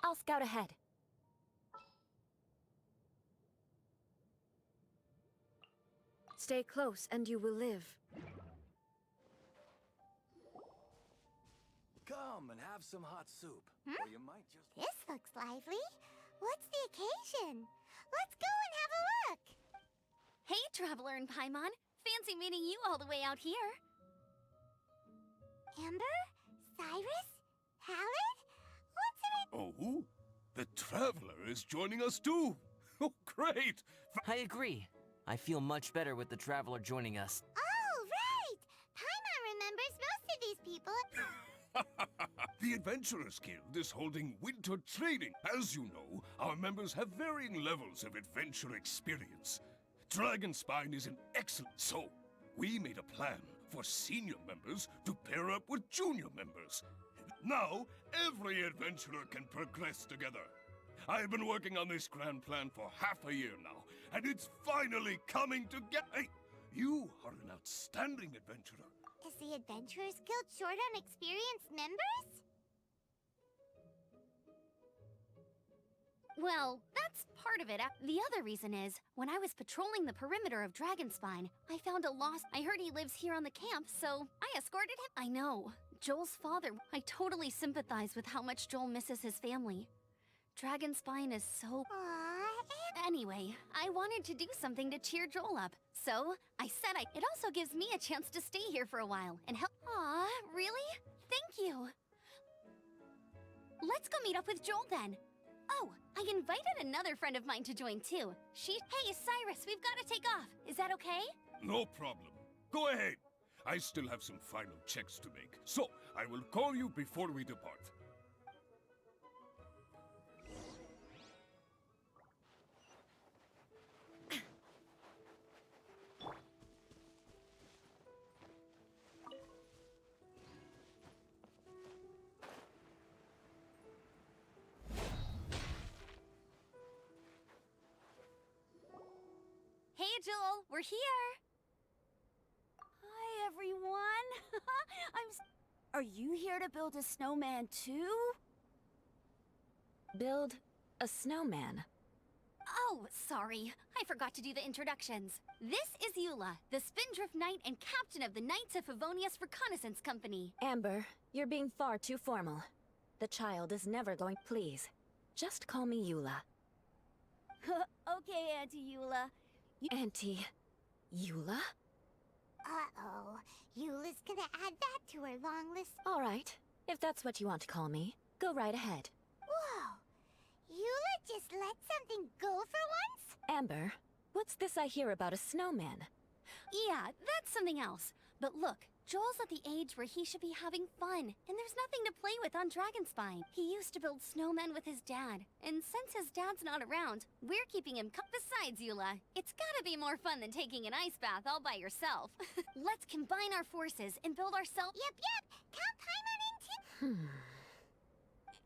I'll scout ahead. Stay close and you will live. Come and have some hot soup. Or you might just... This looks lively. What's the occasion? Let's go and have a look. Hey, Traveler and Paimon. Fancy meeting you all the way out here. Amber? Cyrus? Halid? What's it? Oh? The Traveler is joining us too! Oh, great! I agree. I feel much better with the Traveler joining us. Oh, right! Paimon remembers most of these people. The Adventurers Guild is holding winter training. As you know, our members have varying levels of adventure experience. Dragonspine is an excellent, so we made a plan for senior members to pair up with junior members. Now, every adventurer can progress together. I've been working on this grand plan for half a year now, and it's finally coming together. Hey, you are an outstanding adventurer. Is the Adventurers Guild short on experienced members? Well, that's part of it. The other reason is, when I was patrolling the perimeter of Dragonspine, I found a lost... I heard he lives here on the camp, so I escorted him. I know. Joel's father. I totally sympathize with how much Joel misses his family. Dragonspine is so... Aww. Anyway, I wanted to do something to cheer Joel up. So, I said it also gives me a chance to stay here for a while and help... Aw, really? Thank you. Let's go meet up with Joel then. Oh, I invited another friend of mine to join too. Hey, Cyrus, we've got to take off. Is that okay? No problem. Go ahead. I still have some final checks to make, so I will call you before we depart. Hey, Joel, we're here. Hi, everyone. Are you here to build a snowman too? Build a snowman. Oh, sorry. I forgot to do the introductions. This is Eula, the Spindrift Knight and captain of the Knights of Favonius Reconnaissance Company. Amber, you're being far too formal. The child is never going... Please, just call me Eula. Okay, Auntie Eula. Auntie... Eula? Uh-oh. Eula's gonna add that to her long list. All right. If that's what you want to call me, go right ahead. Whoa! Eula just let something go for once? Amber, what's this I hear about a snowman? Yeah, that's something else. But look, Joel's at the age where he should be having fun, and there's nothing to play with on Dragonspine. He used to build snowmen with his dad, and since his dad's not around, we're keeping him Besides, Eula, it's gotta be more fun than taking an ice bath all by yourself. Let's combine our forces and build ourselves... Yep. Count Paimon into...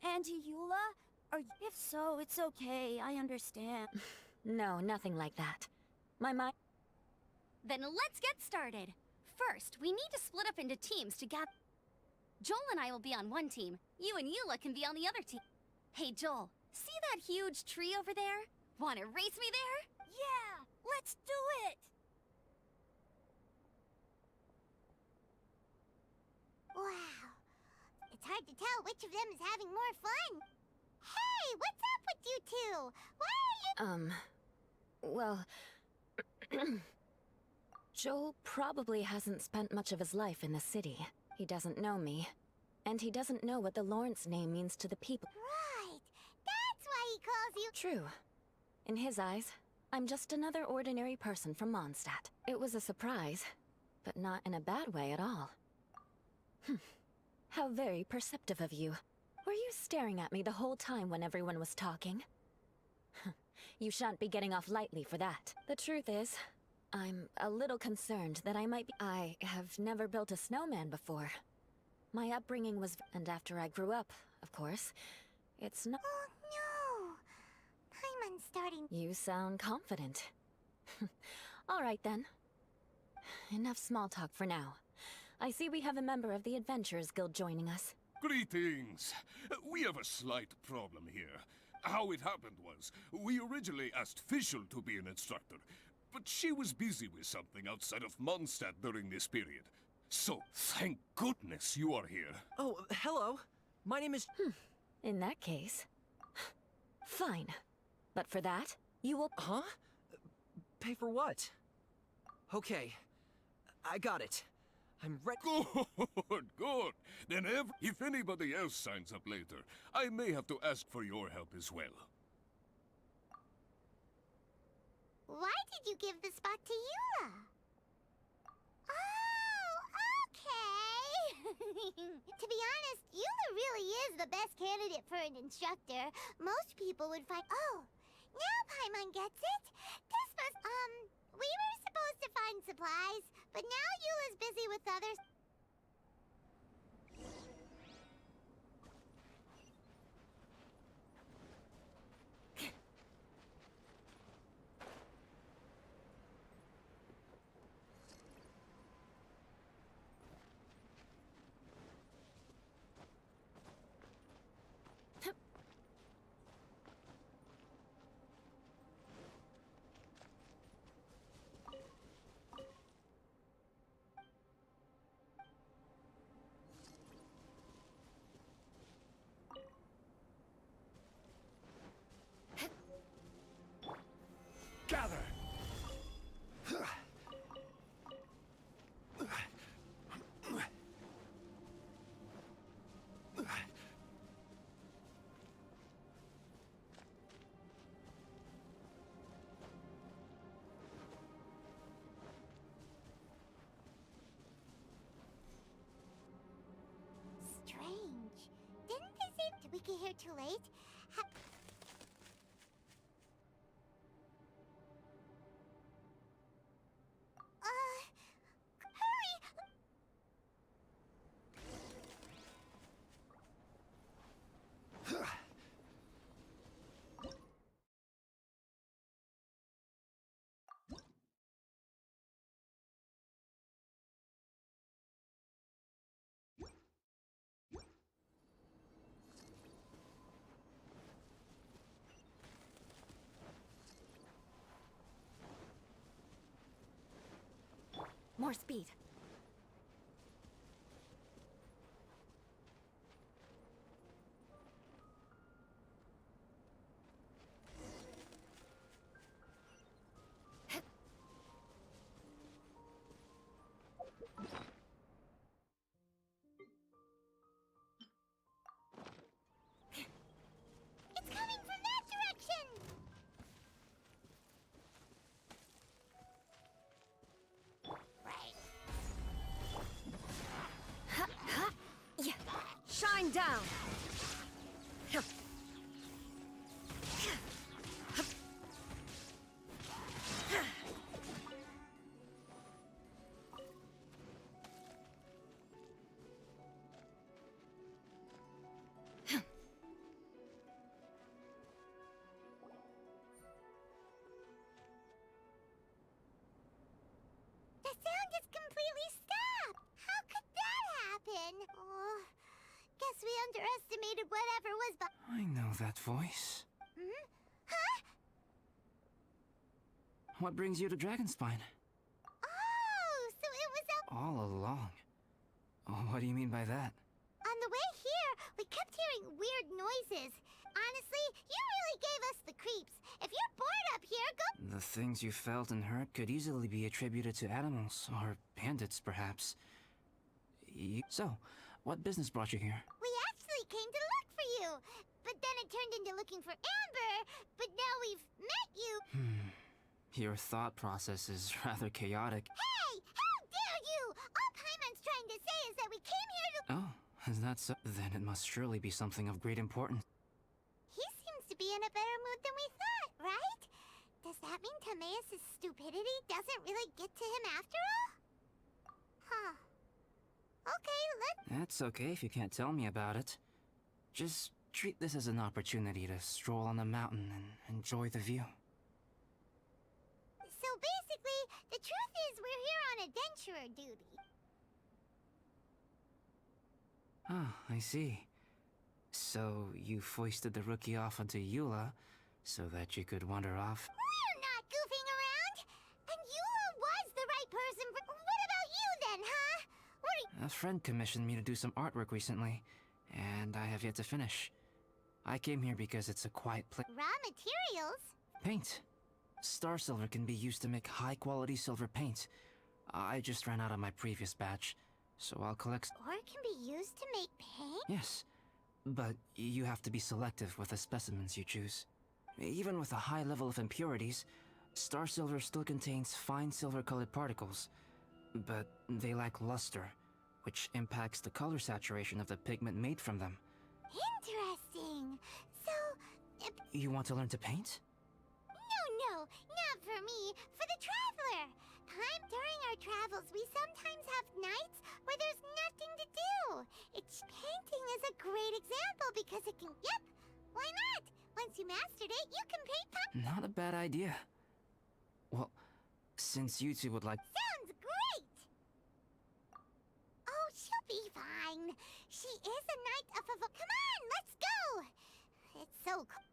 Auntie Eula? If so, it's okay. I understand. No, nothing like that. My mind... Then let's get started. First, we need to split up into teams to gather... Joel and I will be on one team. You and Eula can be on the other team. Hey, Joel, see that huge tree over there? Wanna race me there? Yeah, let's do it! Wow. It's hard to tell which of them is having more fun. Hey, what's up with you two? Why are you... Well... Joel probably hasn't spent much of his life in the city. He doesn't know me. And he doesn't know what the Lawrence name means to the people. Right. That's why he calls you... True. In his eyes, I'm just another ordinary person from Mondstadt. It was a surprise, but not in a bad way at all. How very perceptive of you. Were you staring at me the whole time when everyone was talking? You shan't be getting off lightly for that. The truth is, I'm a little concerned that I have never built a snowman before. My upbringing was... And after I grew up, of course, it's not... Oh no! Paimon's starting... You sound confident. All right then. Enough small talk for now. I see we have a member of the Adventurers Guild joining us. Greetings. We have a slight problem here. How it happened was, we originally asked Fischl to be an instructor, but she was busy with something outside of Mondstadt during this period. So, thank goodness you are here. Oh, hello. My name is... In that case... Fine. But for that, you will... Huh? Pay for what? Okay. I got it. I'm ready. Good, good. Then if anybody else signs up later, I may have to ask for your help as well. Why did you give the spot to Eula? Oh, okay. To be honest, Eula really is the best candidate for an instructor. Most people would find... Oh, now Paimon gets it. This must... We were supposed to find supplies, but now Eula's busy with others. Gather! Strange. Didn't they say... Did we get here too late? Hurry! More speed. It's coming from that direction! Right. Yeah. Shine down. The sound just completely stopped! How could that happen? Oh, guess we underestimated whatever was I know that voice. Hmm? Huh? What brings you to Dragonspine? Oh, so it was All along. Oh, what do you mean by that? on the way here, we kept hearing weird noises. Honestly, you really gave us the creeps. If you're bored up here, go... The things you felt and heard could easily be attributed to animals, or bandits, perhaps. So, what business brought you here? We actually came to look for you. But then it turned into looking for Amber. But now we've met you. Your thought process is rather chaotic. Hey! How dare you! All Paimon's trying to say is that we came here to... Oh, is that so? Then it must surely be something of great importance. He seems to be in a better mood than we thought, right? Does that mean Timaeus' stupidity doesn't really get to him after all? Huh. Okay, let's... That's okay if you can't tell me about it. Just treat this as an opportunity to stroll on the mountain and enjoy the view. So basically, the truth is we're here on adventurer duty. Oh, I see. So you foisted the rookie off onto Eula so that you could wander off? We're not goofing around! And Eula was the right person for... What about you then, huh? What are A friend commissioned me to do some artwork recently, and I have yet to finish. I came here because it's a quiet place. raw materials? Paint. Star silver can be used to make high-quality silver paint. I just ran out of my previous batch, so I'll collect... Or can be used to make paint? Yes, but you have to be selective with the specimens you choose. Even with a high level of impurities, star silver still contains fine silver-colored particles, but they lack luster, which impacts the color saturation of the pigment made from them. Interesting. So, You want to learn to paint? no, not for me. For the traveler. During our travels, we sometimes have nights where there's nothing to do. Painting is a great example because it can... Yep, why not? Once you mastered it, you can paint... Not a bad idea. Well, since you two would like... Sounds great! Oh, she'll be fine. She is a knight of... Come on, let's go! It's so cool.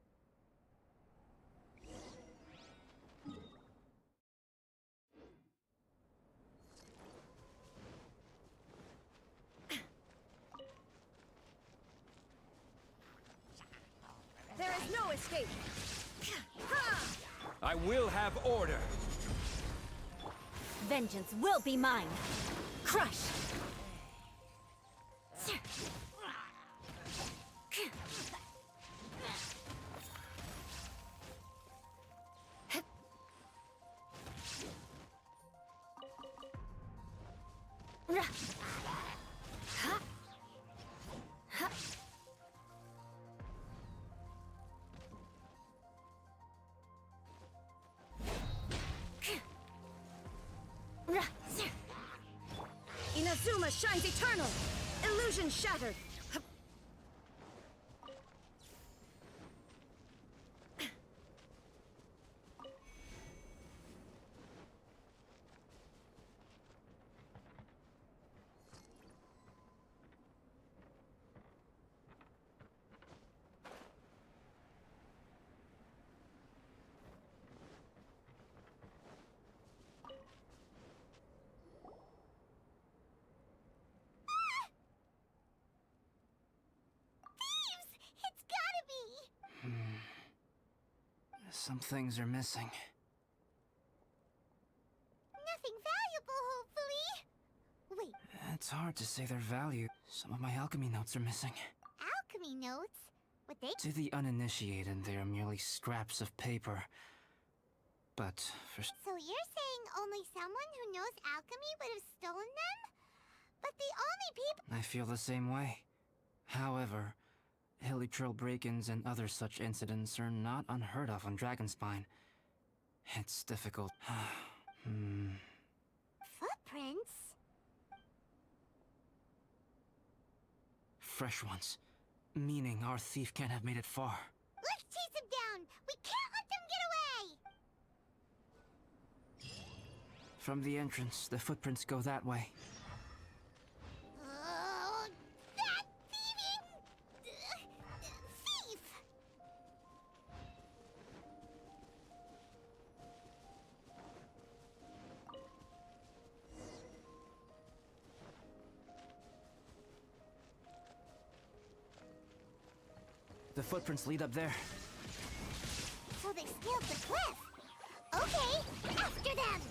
There is no escape! I will have order. Vengeance will be mine. Crush! Inazuma shines eternal! Illusion shattered! It's gotta be! Some things are missing. Nothing valuable, hopefully. Wait, It's hard to say their value. Some of my alchemy notes are missing. alchemy notes? Would they... To the uninitiated, they are merely scraps of paper. But for... So you're saying only someone who knows alchemy would have stolen them? But the only people... I feel the same way. However, Hilichurl break-ins and other such incidents are not unheard of on Dragonspine. It's difficult. Footprints? Fresh ones. Meaning our thief can't have made it far. Let's chase him down! We can't let them get away! From the entrance, the footprints go that way. Oh, that thieving... thief! The footprints lead up there. So they scaled the cliff! Okay, after them!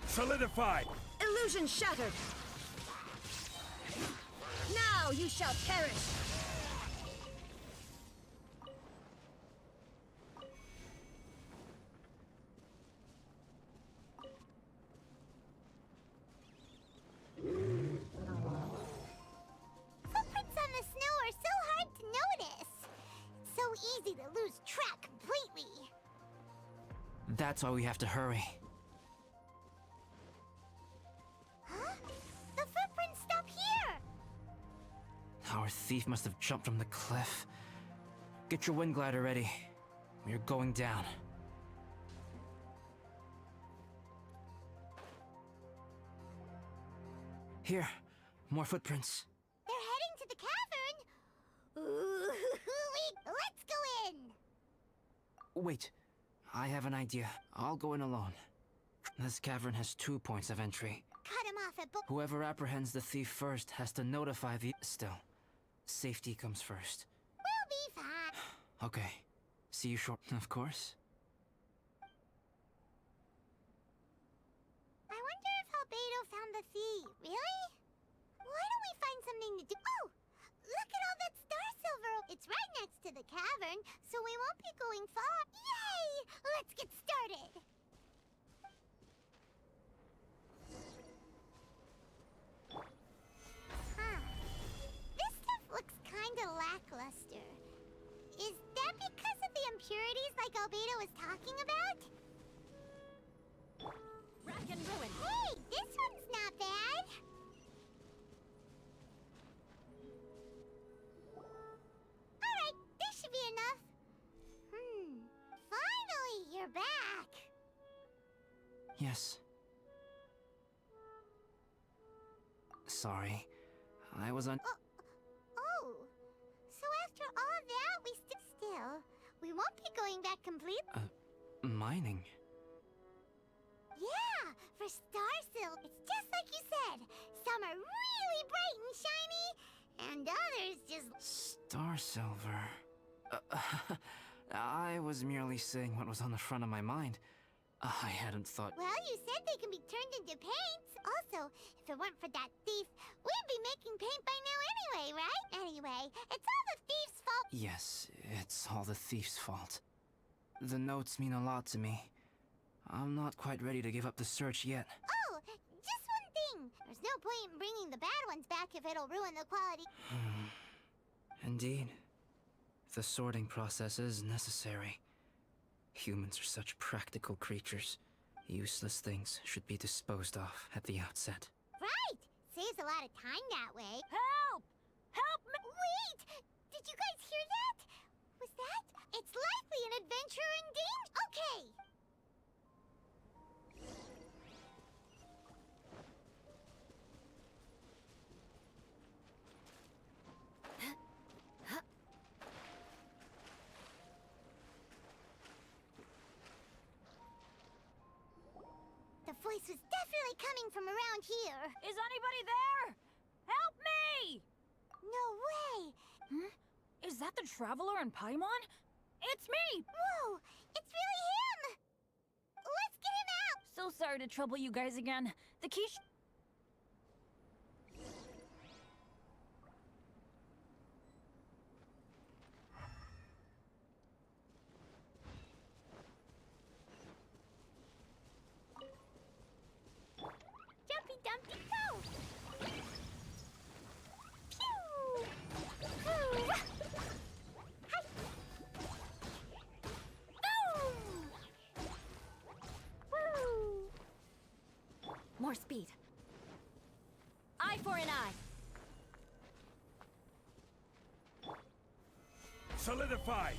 Solidified! Illusion shattered! Now you shall perish! Footprints on the snow are so hard to notice. It's so easy to lose track completely. That's why we have to hurry. Huh? The footprints stop here! Our thief must have jumped from the cliff. Get your wind glider ready. We're going down. Here, more footprints. They're heading to the cavern. Ooh, let's go in. Wait, I have an idea. I'll go in alone. This cavern has 2 points of entry. Cut him off at both. Whoever apprehends the thief first has to notify the... Still, safety comes first. We'll be fine. Okay, see you short... Of course. I wonder if Albedo found the thief. Really? Why don't we find something to do? Oh! Look at all that star silver! It's right next to the cavern, so we won't be going far. Yay! Let's get started! Huh. This stuff looks kinda lackluster. Is that because of the impurities like Albedo was talking about? Rack and ruin. Hey, this one's not bad. Alright, this should be enough. Finally, you're back. Yes. Sorry. I was on... Oh, so after all that, we still, we won't be going back complete. mining. Yeah, for Starsil, it's just like you said. Some are really bright and shiny, and others just... Star silver. I was merely saying what was on the front of my mind. I hadn't thought... Well, you said they can be turned into paints. Also, if it weren't for that thief, we'd be making paint by now anyway, right? Anyway, it's all the thief's fault. Yes, it's all the thief's fault. The notes mean a lot to me. I'm not quite ready to give up the search yet. Oh, just one thing. There's no point in bringing the bad ones back if it'll ruin the quality. Indeed. The sorting process is necessary. Humans are such practical creatures. Useless things should be disposed of at the outset. Right! Saves a lot of time that way. Help! Help me! Wait! Did you guys hear that? Was that? It's likely an adventurer in danger. Okay! The voice was definitely coming from around here. Is anybody there? Help me! No way! Is that the Traveler and Paimon? It's me! Whoa! It's really him! Let's get him out! So sorry to trouble you guys again. The key Jumpy Dumpty Go! Pew! Hoo! Hi! Boom! Woo! More speed. Eye for an eye. Solidify!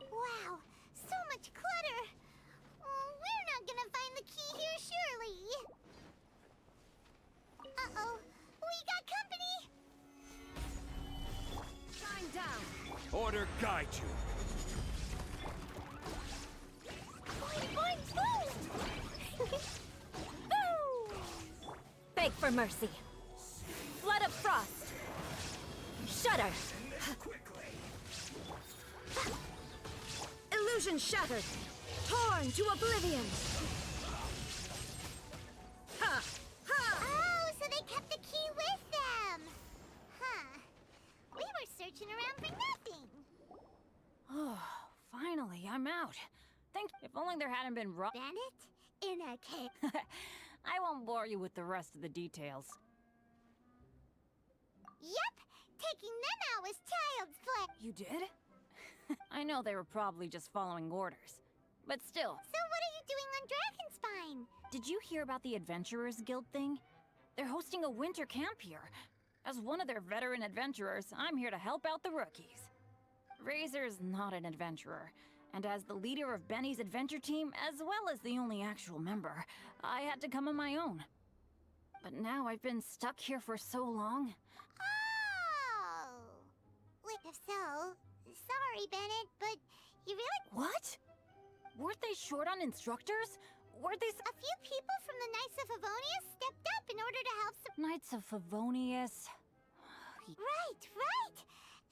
Wow, so much clutter! We're not gonna find the key here, surely! Uh-oh, we got company! Shine down. Order guide you. Boing, boing, boom! Boo! Beg for mercy. Flood of frost. Shudder. Illusion shattered. Torn to oblivion. Ha! Ha! Oh, so they kept the key with them! Huh. We were searching around for nothing! Oh, finally, I'm out. If only there hadn't been Bandit? In a cave. I won't bore you with the rest of the details. Yep, Taking them out was child's play. You did? I know they were probably just following orders. But still. So what are you doing on Dragonspine? Did you hear about the Adventurers Guild thing? They're hosting a winter camp here. As one of their veteran adventurers, I'm here to help out the rookies. Razor's not an adventurer, and as the leader of Benny's adventure team, as well as the only actual member, I had to come on my own. But now I've been stuck here for so long. Oh! Wait, if so, sorry, Bennett, but you really... What? Weren't they short on instructors? Were they A few people from the Knights of Favonius stepped up in order to help Knights of Favonius? Right!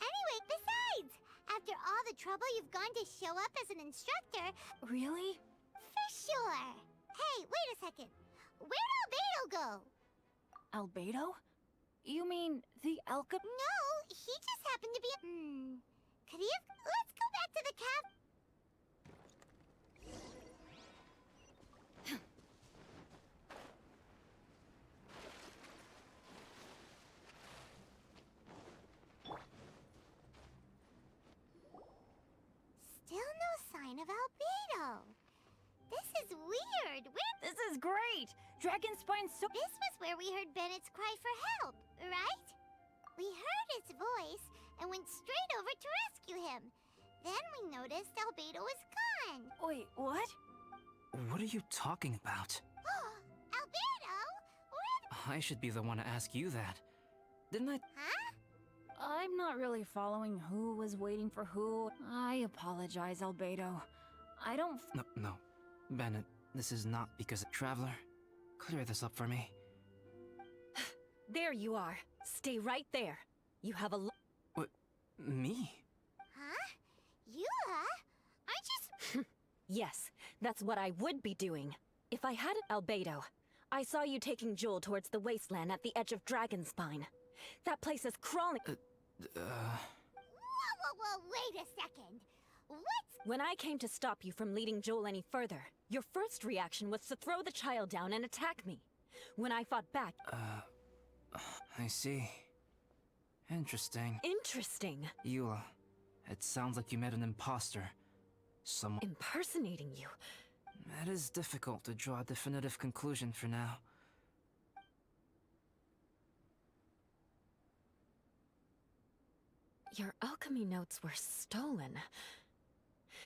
Anyway, besides, after all the trouble you've gone to show up as an instructor... Really? For sure! Hey, wait a second. Where'd Albedo go? Albedo? You mean the Alka... No, he just happened to be... Could he have... Let's go back to the cab... Still no sign of Albedo. This is weird. This is great! Dragonspine's so... This was where we heard Bennett's cry for help, right? We heard its voice and went straight over to rescue him. Then we noticed Albedo was gone. Wait, what? What are you talking about? Albedo? Where I should be the one to ask you that. Didn't I... Huh? I'm not really following who was waiting for who. I apologize, Albedo. I don't... No. Bennett, this is not because of Traveler. Clear this up for me. There you are. Stay right there. You have a What? Me? Huh? Eula? Aren't you... Yes, that's what I would be doing. If I hadn't Albedo, I saw you taking Joel towards the wasteland at the edge of Dragonspine. That place is crawling. Whoa, wait a second. What's... When I came to stop you from leading Joel any further, your first reaction was to throw the child down and attack me. When I fought back... I see. Interesting. Interesting. Eula, it sounds like you met an imposter. Someone... Impersonating you. It is difficult to draw a definitive conclusion for now. Your alchemy notes were stolen.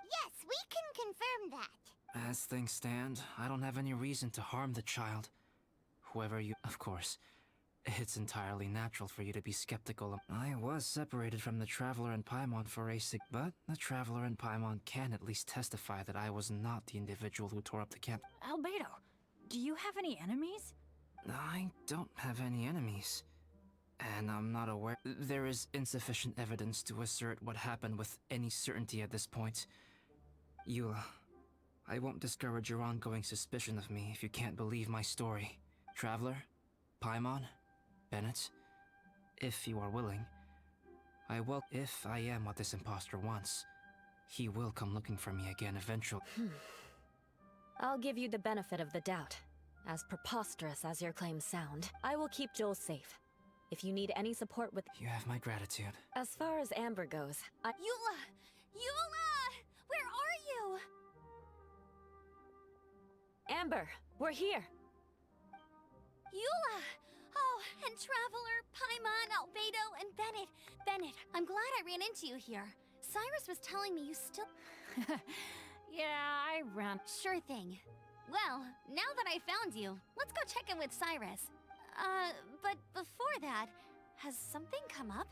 Yes, we can confirm that. As things stand, I don't have any reason to harm the child. Whoever you... Of course, it's entirely natural for you to be skeptical of... I was separated from the Traveler and Paimon for a sig... But the Traveler and Paimon can at least testify that I was not the individual who tore up the camp. Albedo, do you have any enemies? I don't have any enemies. And I'm not aware... There is insufficient evidence to assert what happened with any certainty at this point. Eula, I won't discourage your ongoing suspicion of me if you can't believe my story. Traveler, Paimon, Bennett, if you are willing, I will... If I am what this imposter wants, he will come looking for me again eventually. I'll give you the benefit of the doubt. As preposterous as your claims sound, I will keep Joel safe. If you need any support with... You have my gratitude. As far as Amber goes, Eula! Eula! Where are you? Amber, we're here! Eula! Oh, and Traveler, Paimon, Albedo, and Bennett. Bennett, I'm glad I ran into you here. Cyrus was telling me you still... Yeah, I ran... Sure thing. Well, now that I found you, let's go check in with Cyrus. But before that, has something come up?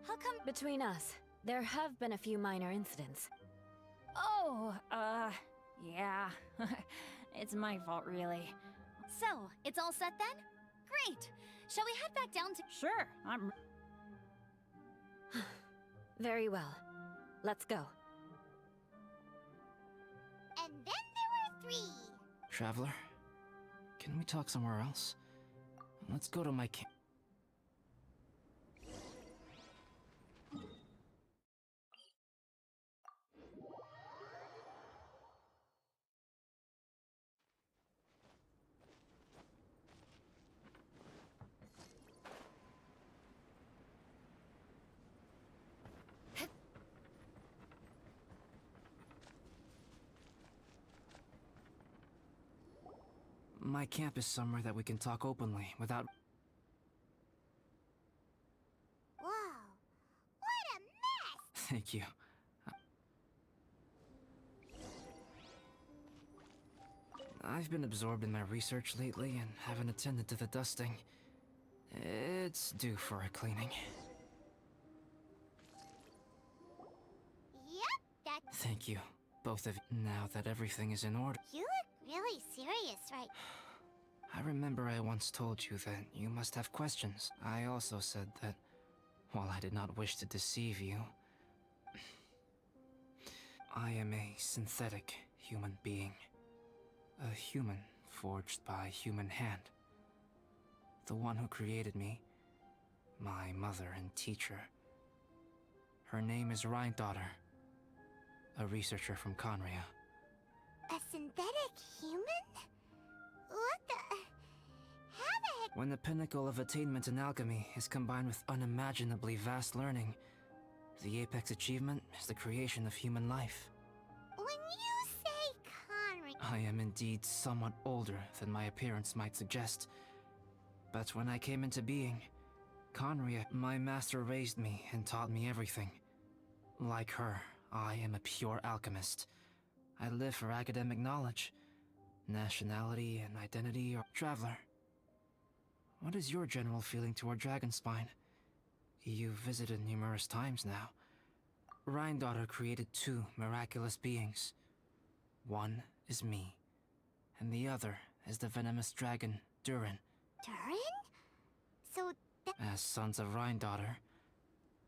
How come... Between us, there have been a few minor incidents. Oh, yeah. It's my fault, really. So, it's all set then? Great! Shall we head back down to... Sure, I'm... Very well. Let's go. And then there were 3. Traveler, can we talk somewhere else? Let's go to my camp. My camp is somewhere that we can talk openly without... Whoa. What a mess! Thank you. I've been absorbed in my research lately and haven't attended to the dusting. It's due for a cleaning. Yep, that's... Thank you, both of you. Now that everything is in order... You look really serious, right? I remember I once told you that you must have questions. I also said that, while I did not wish to deceive you, I am a synthetic human being. A human forged by human hand. The one who created me, my mother and teacher. Her name is Rhine-daughter, a researcher from Conria. A synthetic human? What the... How the heck... When the pinnacle of attainment in alchemy is combined with unimaginably vast learning, the apex achievement is the creation of human life. When you say Conry... I am indeed somewhat older than my appearance might suggest. But when I came into being, Conria, my master, raised me and taught me everything. Like her, I am a pure alchemist. I live for academic knowledge. Nationality and identity or traveler. What is your general feeling toward Dragonspine? You've visited numerous times now. Rhine-daughter created two miraculous beings. One is me, and the other is the venomous dragon, Durin. Durin? So that... As sons of Rhine-daughter,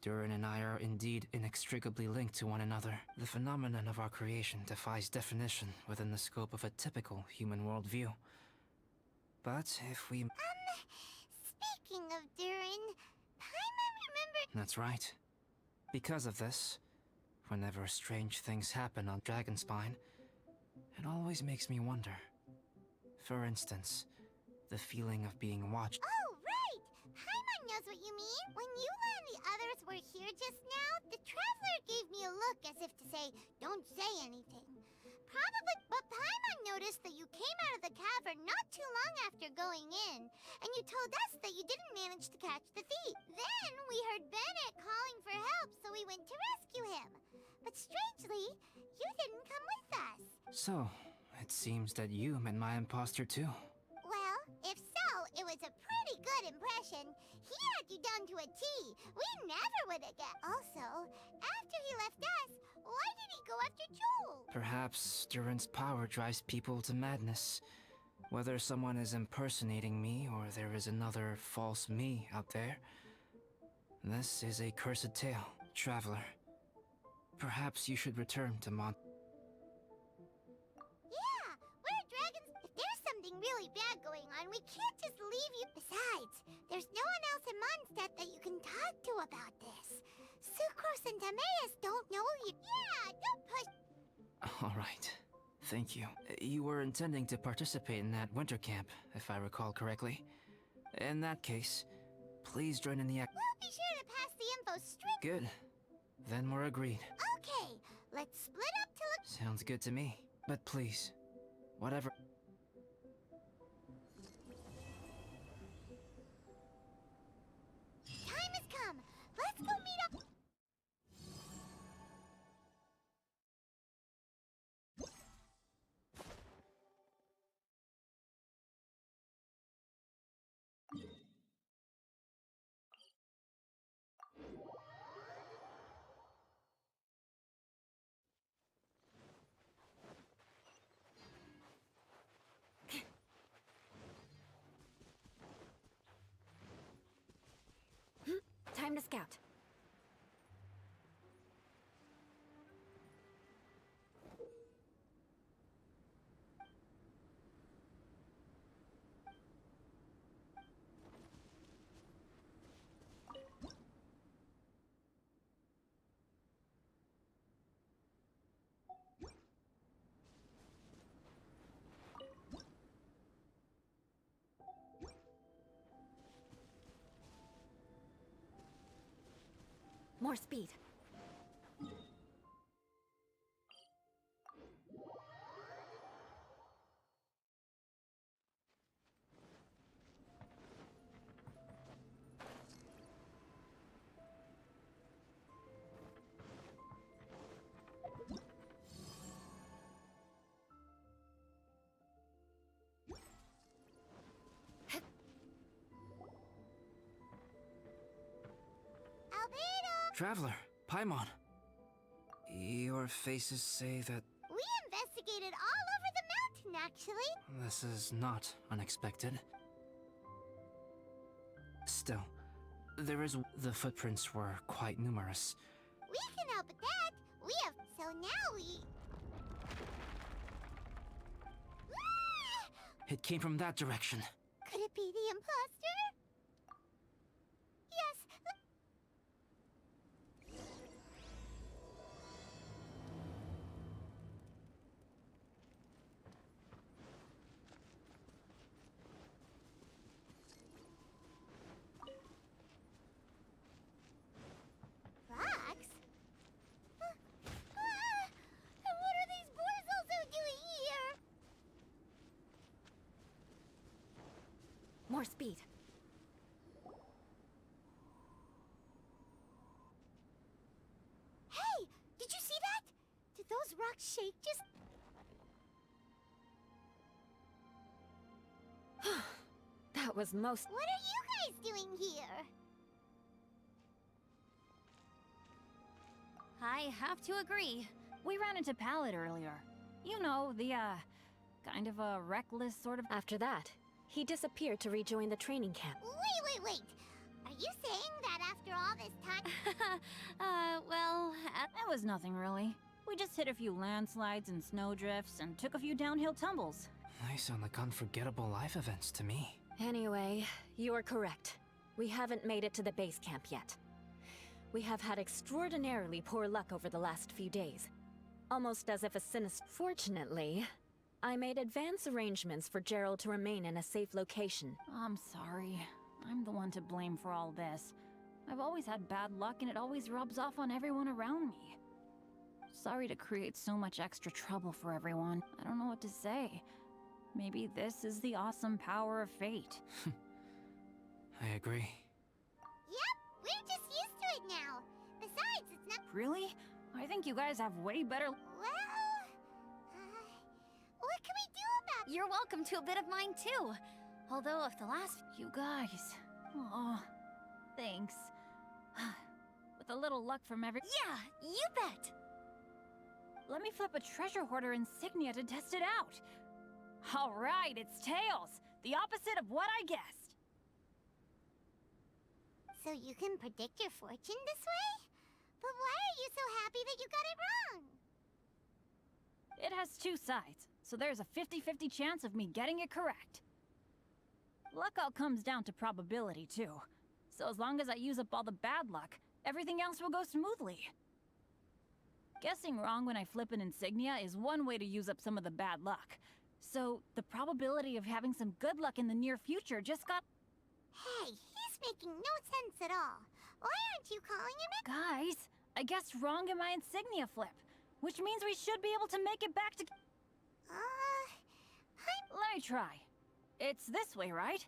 Durin and I are indeed inextricably linked to one another. The phenomenon of our creation defies definition within the scope of a typical human worldview. But if we... Speaking of Durin, Paimon remembered... That's right. Because of this, whenever strange things happen on Dragonspine, it always makes me wonder. For instance, the feeling of being watched. Oh, right! Paimon knows what you mean. When Eula and the others were here just now, the Traveler gave me a look as if to say, don't say anything. Probably, but Paimon noticed that you came out of the cavern not too long after going in, and you told us that you didn't manage to catch the thief. Then we heard Bennett calling for help, so we went to rescue him. But strangely, you didn't come with us. So, it seems that you met my imposter too. Well, if so, it was a pretty good impression. He had you down to a T. We never would have guessed. Also, after he left us, why did he go after Joel? Perhaps Durin's power drives people to madness. Whether someone is impersonating me or there is another false me out there. This is a cursed tale, Traveler. Perhaps you should return to Yeah, we're dragons. If there's something really bad going on, we can't just leave you. Besides, there's no one else in Mondstadt that you can talk to about this. Sucrose and Timaeus don't know you. Yeah, don't push. All right. Thank you. You were intending to participate in that winter camp, if I recall correctly. In that case, please join in the act. We'll be sure to pass the info straight. Good. Then we're agreed. Okay, let's split up to look. Sounds good to me. But please, whatever... Time has come. Let's go meet up. Time to scout. More speed. Traveler, Paimon. Your faces say that We investigated all over the mountain, actually. this is not unexpected. Still, the footprints were quite numerous. We can help with that. We have... So now we... Ah! It came from that direction. Could it be the imposter? Yes. Rocks? And what are these boys also doing here? More speed. Hey! Did you see that? Did those rocks shake just... That was most... What are you guys doing here? I have to agree. We ran into Pallet earlier. You know, the, kind of a reckless sort of... After that, he disappeared to rejoin the training camp. Wait. Are you saying that after all this time... Well, That was nothing really. We just hit a few landslides and snowdrifts and took a few downhill tumbles. They sound like unforgettable life events to me. Anyway, you are correct. We haven't made it to the base camp yet. We have had extraordinarily poor luck over the last few days. Almost as if a sinister... Fortunately, I made advance arrangements for Gerald to remain in a safe location. I'm sorry. I'm the one to blame for all this. I've always had bad luck and it always rubs off on everyone around me. Sorry to create so much extra trouble for everyone. I don't know what to say. Maybe this is the awesome power of fate. I agree. Yep, we're just used to it now. Besides, it's not... Really? I think you guys have way better... Well... what can we do about... you're welcome to a bit of mine too. Although if the last... You guys... Oh, thanks. With a little luck from every... Yeah, you bet! Let me flip a treasure hoarder insignia to test it out. Alright, it's tails. The opposite of what I guessed. So you can predict your fortune this way? But why are you so happy that you got it wrong? It has two sides, so there's a 50-50 chance of me getting it correct. Luck all comes down to probability, too. So as long as I use up all the bad luck, everything else will go smoothly. Guessing wrong when I flip an insignia is one way to use up some of the bad luck. So, the probability of having some good luck in the near future just got... Hey, he's making no sense at all. Why aren't you calling him in? Guys, I guessed wrong in my insignia flip, which means we should be able to make it back to... Let me try. It's this way, right?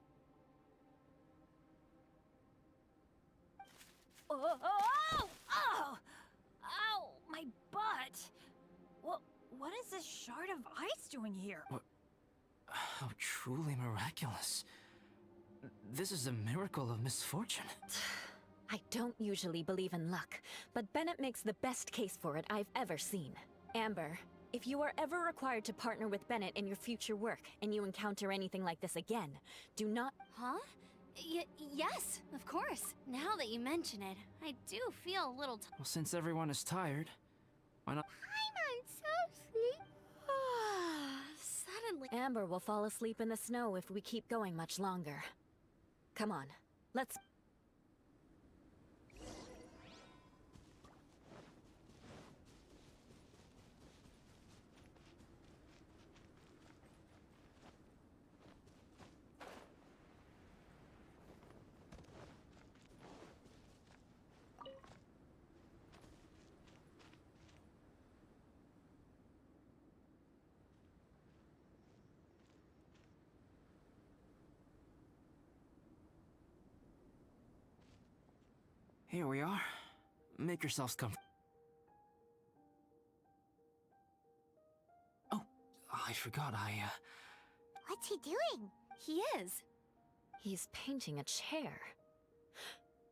Oh! Ow! My butt! What is this shard of ice doing here? How truly miraculous. This is a miracle of misfortune. I don't usually believe in luck, but Bennett makes the best case for it I've ever seen. Amber, if you are ever required to partner with Bennett in your future work, and you encounter anything like this again, do not... Huh? Yes, of course. Now that you mention it, I do feel a little Well, since everyone is tired, why not... I'm so sleepy. Suddenly... Amber will fall asleep in the snow if we keep going much longer. Come on, let's... Here we are. Make yourselves comfortable. Oh, I forgot, What's he doing? He is. He's painting a chair.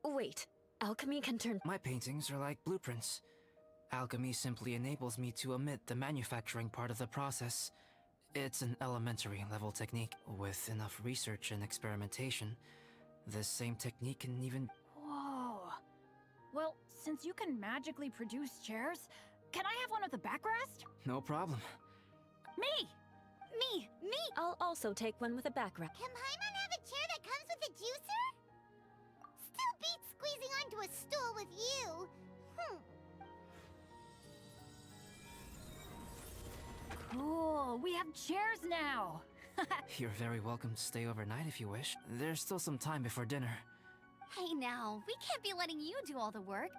Wait, alchemy can turn... My paintings are like blueprints. Alchemy simply enables me to omit the manufacturing part of the process. It's an elementary level technique. With enough research and experimentation, this same technique can even... Whoa. Well, since you can magically produce chairs, can I have one with a backrest? No problem. Me! Me! I'll also take one with a backrest. Can Paimon have a chair that comes with a juicer? Still beats squeezing onto a stool with you. Cool, we have chairs now! You're very welcome to stay overnight if you wish. There's still some time before dinner. Hey now, we can't be letting you do all the work.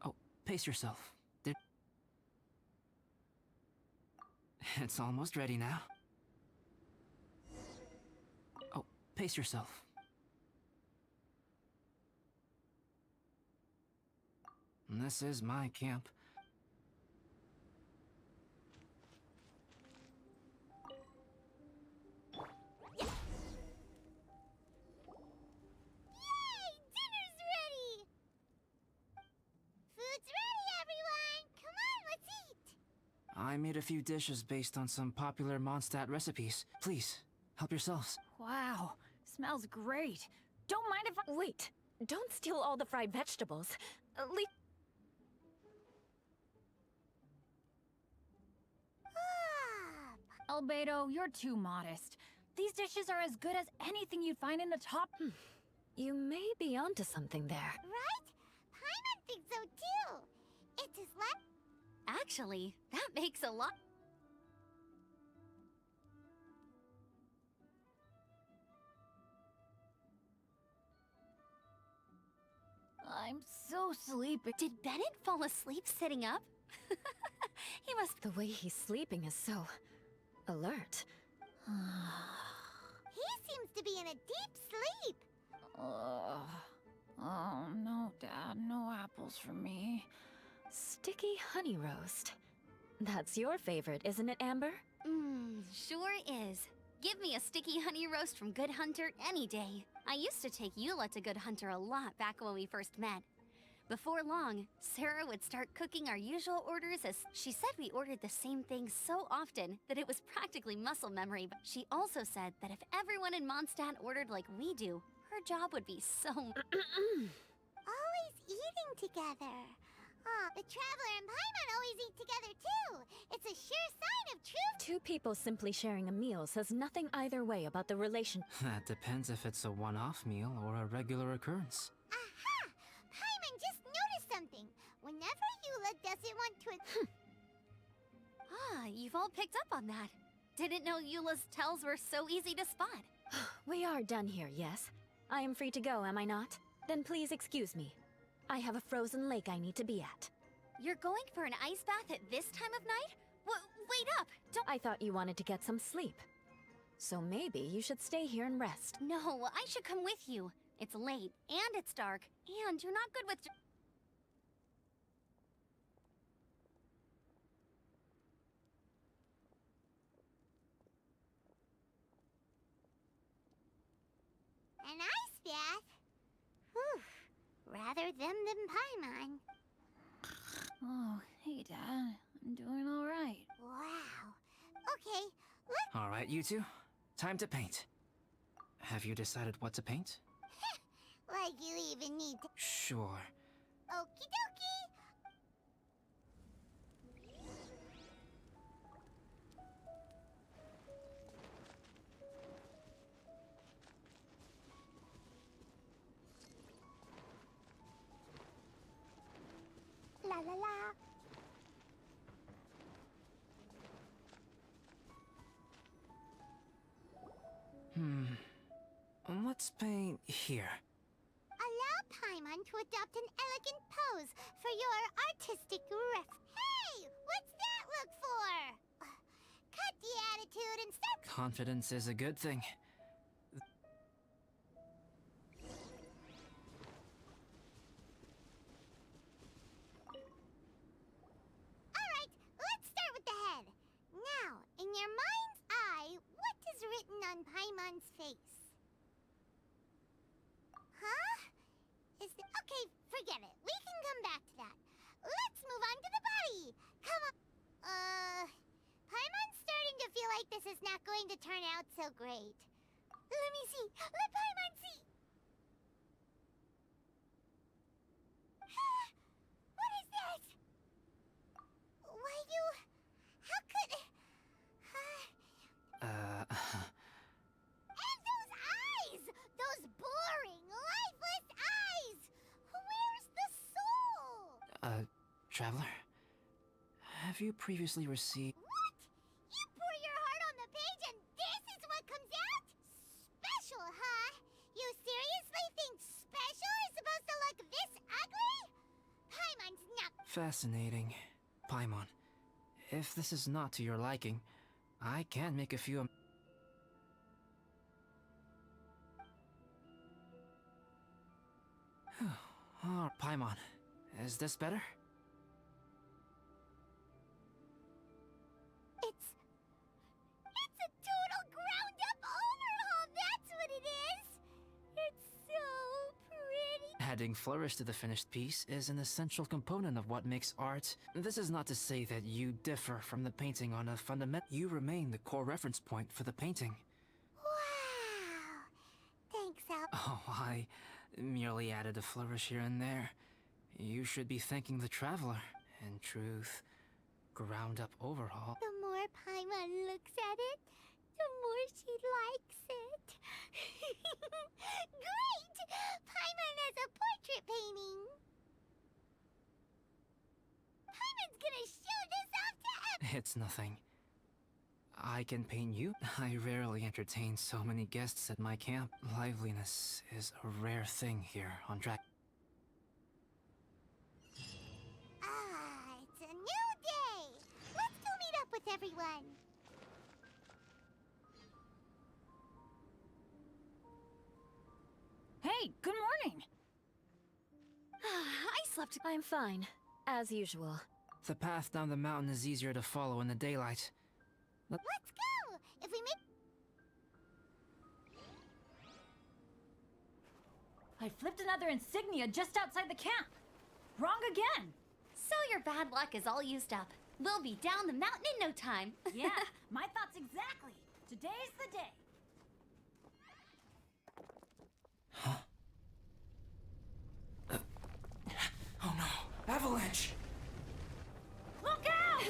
Oh, pace yourself. It's almost ready now. Oh, pace yourself. This is my camp. Yay! Dinner's ready! Food's ready, everyone! Come on, let's eat! I made a few dishes based on some popular Mondstadt recipes. Please, help yourselves. Wow, smells great. Don't mind if I... Wait, don't steal all the fried vegetables. Leave... Albedo, you're too modest. These dishes are as good as anything you'd find in the top... You may be onto something there. Right? Paimon thinks so too! It's his left... Actually, that makes a lot. I'm so sleepy. Did Bennett fall asleep sitting up? He must... The way he's sleeping is so... alert. He seems to be in a deep sleep! Oh, no, Dad. No apples for me. Sticky honey roast. That's your favorite, isn't it, Amber? Sure is. Give me a sticky honey roast from Good Hunter any day. I used to take Eula to Good Hunter a lot back when we first met. Before long, Sarah would start cooking our usual orders as she said we ordered the same things so often that it was practically muscle memory. But she also said that if everyone in Mondstadt ordered like we do, her job would be so... Always eating together. The Traveler and Paimon always eat together too. It's a sure sign of truth. Two people simply sharing a meal says nothing either way about the relation. That depends if it's a one-off meal or a regular occurrence. Aha! Paimon just noticed something. Whenever Eula doesn't want to... You've all picked up on that. Didn't know Eula's tells were so easy to spot. We are done here, yes? I am free to go, am I not? Then please excuse me. I have a frozen lake I need to be at. You're going for an ice bath at this time of night? Wait up! Don't... I thought you wanted to get some sleep. So maybe you should stay here and rest. No, I should come with you. It's late, and it's dark, and you're not good with... An ice bath? Whew. Rather them than Paimon. Oh, hey, Dad. I'm doing all right. Wow. Okay, let's... All right, you two. Time to paint. Have you decided what to paint? Like you even need to... Sure. Okie dokie! La la la. Let's paint here. Allow Paimon to adopt an elegant pose for your artistic ref. Hey! What's that look for? Cut the attitude and start. Confidence is a good thing. Alright, let's start with the head. Now, in your mind's eye, what is written on Paimon's face? Huh? Okay, forget it. We can come back to that. Let's move on to the body. Come on. Paimon's starting to feel like this is not going to turn out so great. Let me see. Let Paimon see. What is this? Why you... How could... And those eyes! Those boring, lifeless eyes! Where's the soul? Traveler? Have you previously received... What? You pour your heart on the page and this is what comes out? Special, huh? You seriously think special is supposed to look this ugly? Paimon's not... Fascinating. Paimon, if this is not to your liking, I can make a few... Oh, Paimon, is this better? It's a total ground-up overhaul, that's what it is! It's so pretty! Adding flourish to the finished piece is an essential component of what makes art. This is not to say that you differ from the painting on a fundamental... You remain the core reference point for the painting. Wow! Thanks, Al. Oh, I merely added a flourish here and there. You should be thanking the Traveler. In truth, ground-up overhaul. The more Paimon looks at it, the more she likes it. Great! Paimon has a portrait painting. Paimon's gonna show this off to everyone. It's nothing. I can paint you. I rarely entertain so many guests at my camp. Liveliness is a rare thing here on Drac. Ah, it's a new day. Let's go meet up with everyone. Hey, good morning! I slept. I'm fine, as usual. The path down the mountain is easier to follow in the daylight. Let's go! If we make... I flipped another insignia just outside the camp! Wrong again! So your bad luck is all used up. We'll be down the mountain in no time. Yeah, my thoughts exactly! Today's the day! Oh no! Avalanche! Look out!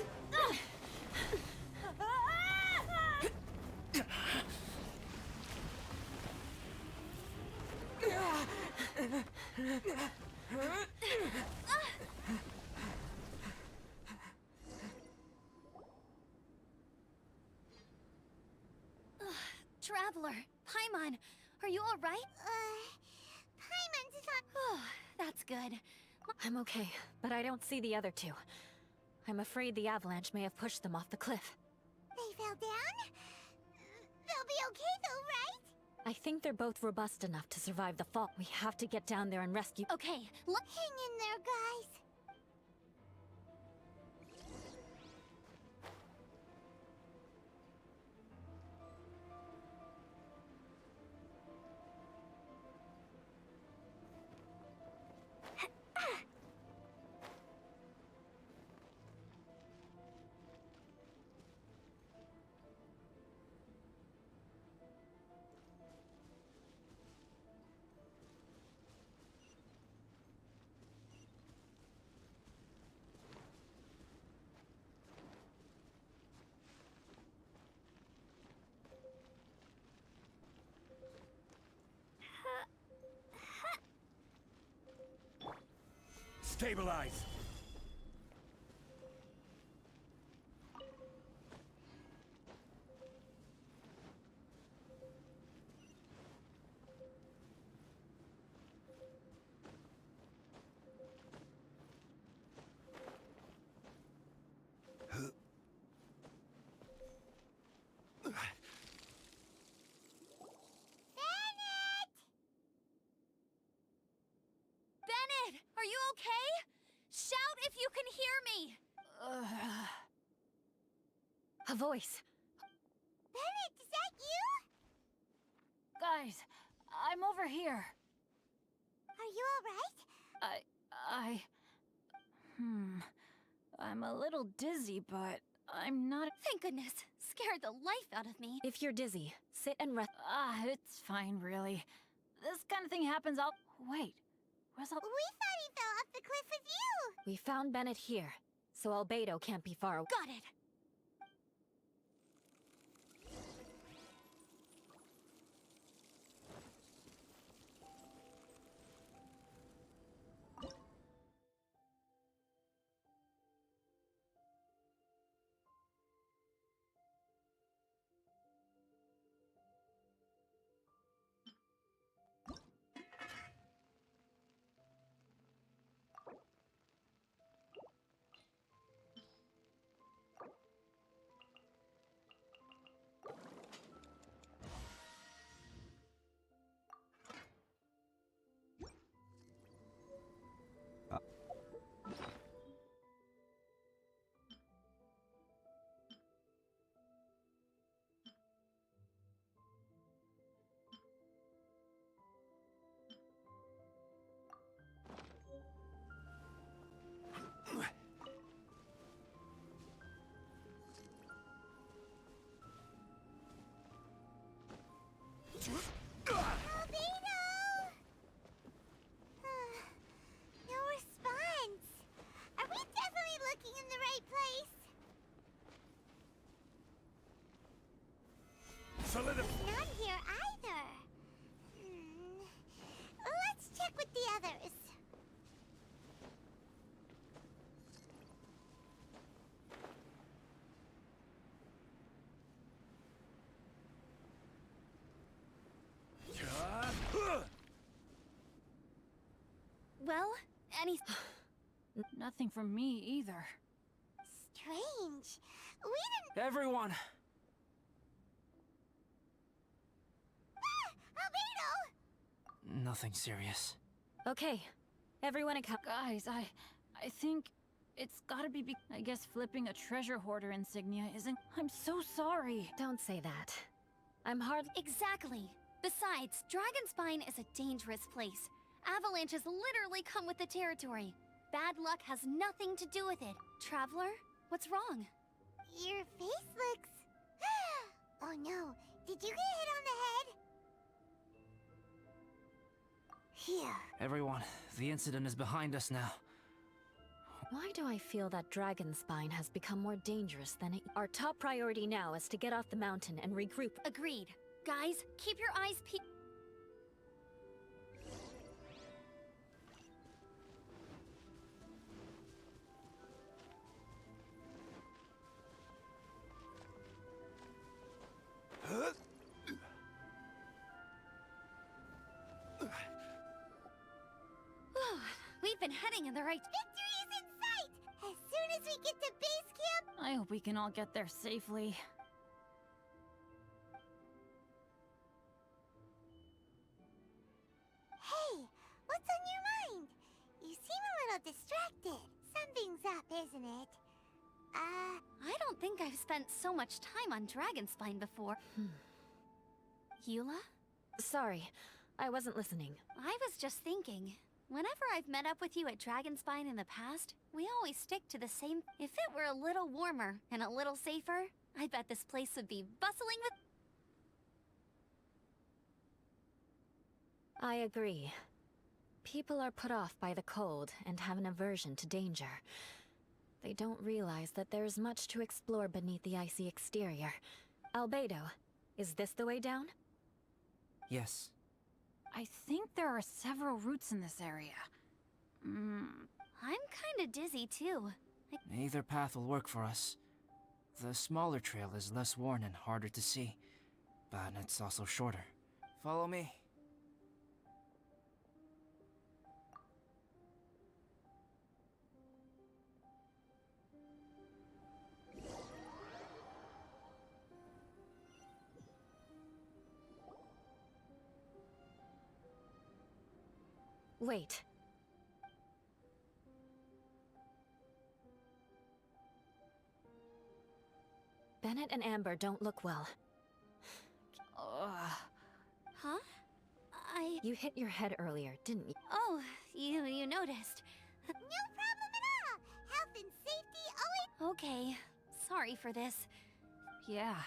Traveler, Paimon, are you all right? Paimon's not... Oh, that's good. I'm okay, but I don't see the other two. I'm afraid the avalanche may have pushed them off the cliff. They fell down? They'll be okay though, right? I think they're both robust enough to survive the fall. We have to get down there and rescue... Okay, look. Hang in there, guys. Stabilize! if you can hear me! A voice. Bennett, is that you? Guys, I'm over here. Are you alright? I'm a little dizzy, but I'm not. Thank goodness. Scared the life out of me. If you're dizzy, sit and rest. It's fine, really. This kind of thing happens all. Wait, where's all. We thought he fell off the cliff with you! We found Bennett here, so Albedo can't be far away. Got it. Albedo! No response. Are we definitely looking in the right place? Solidify. Not here either. Let's check with the others. Well, any... Nothing from me either. Strange. We didn't... Everyone! Albedo! Nothing serious. Okay, everyone account. Guys, I think it's gotta be. I guess flipping a treasure hoarder insignia isn't. I'm so sorry. Don't say that. I'm hardly. Exactly. Besides, Dragonspine is a dangerous place. Avalanche has literally come with the territory. Bad luck has nothing to do with it. Traveler, what's wrong? Your face looks... Oh no, did you get hit on the head? Here. Everyone, the incident is behind us now. Why do I feel that Dragonspine has become more dangerous than it? Our top priority now is to get off the mountain and regroup. Agreed. Guys, keep your eyes peeled. We've been heading in the right... Victory is in sight! As soon as we get to base camp... I hope we can all get there safely. Hey, what's on your mind? You seem a little distracted. Something's up, isn't it? I don't think I've spent so much time on Dragonspine before. Eula? Sorry, I wasn't listening. I was just thinking. Whenever I've met up with you at Dragonspine in the past, we always stick to the same... If it were a little warmer and a little safer, I bet this place would be bustling with... I agree. People are put off by the cold and have an aversion to danger. They don't realize that there is much to explore beneath the icy exterior. Albedo, is this the way down? Yes. I think there are several routes in this area. I'm kinda dizzy too. Either path will work for us. The smaller trail is less worn and harder to see, but it's also shorter. Follow me. Wait. Bennett and Amber don't look well. Ugh. Huh? You hit your head earlier, didn't you? Oh, you noticed. No problem at all! Health and safety always... Okay, sorry for this. Yeah.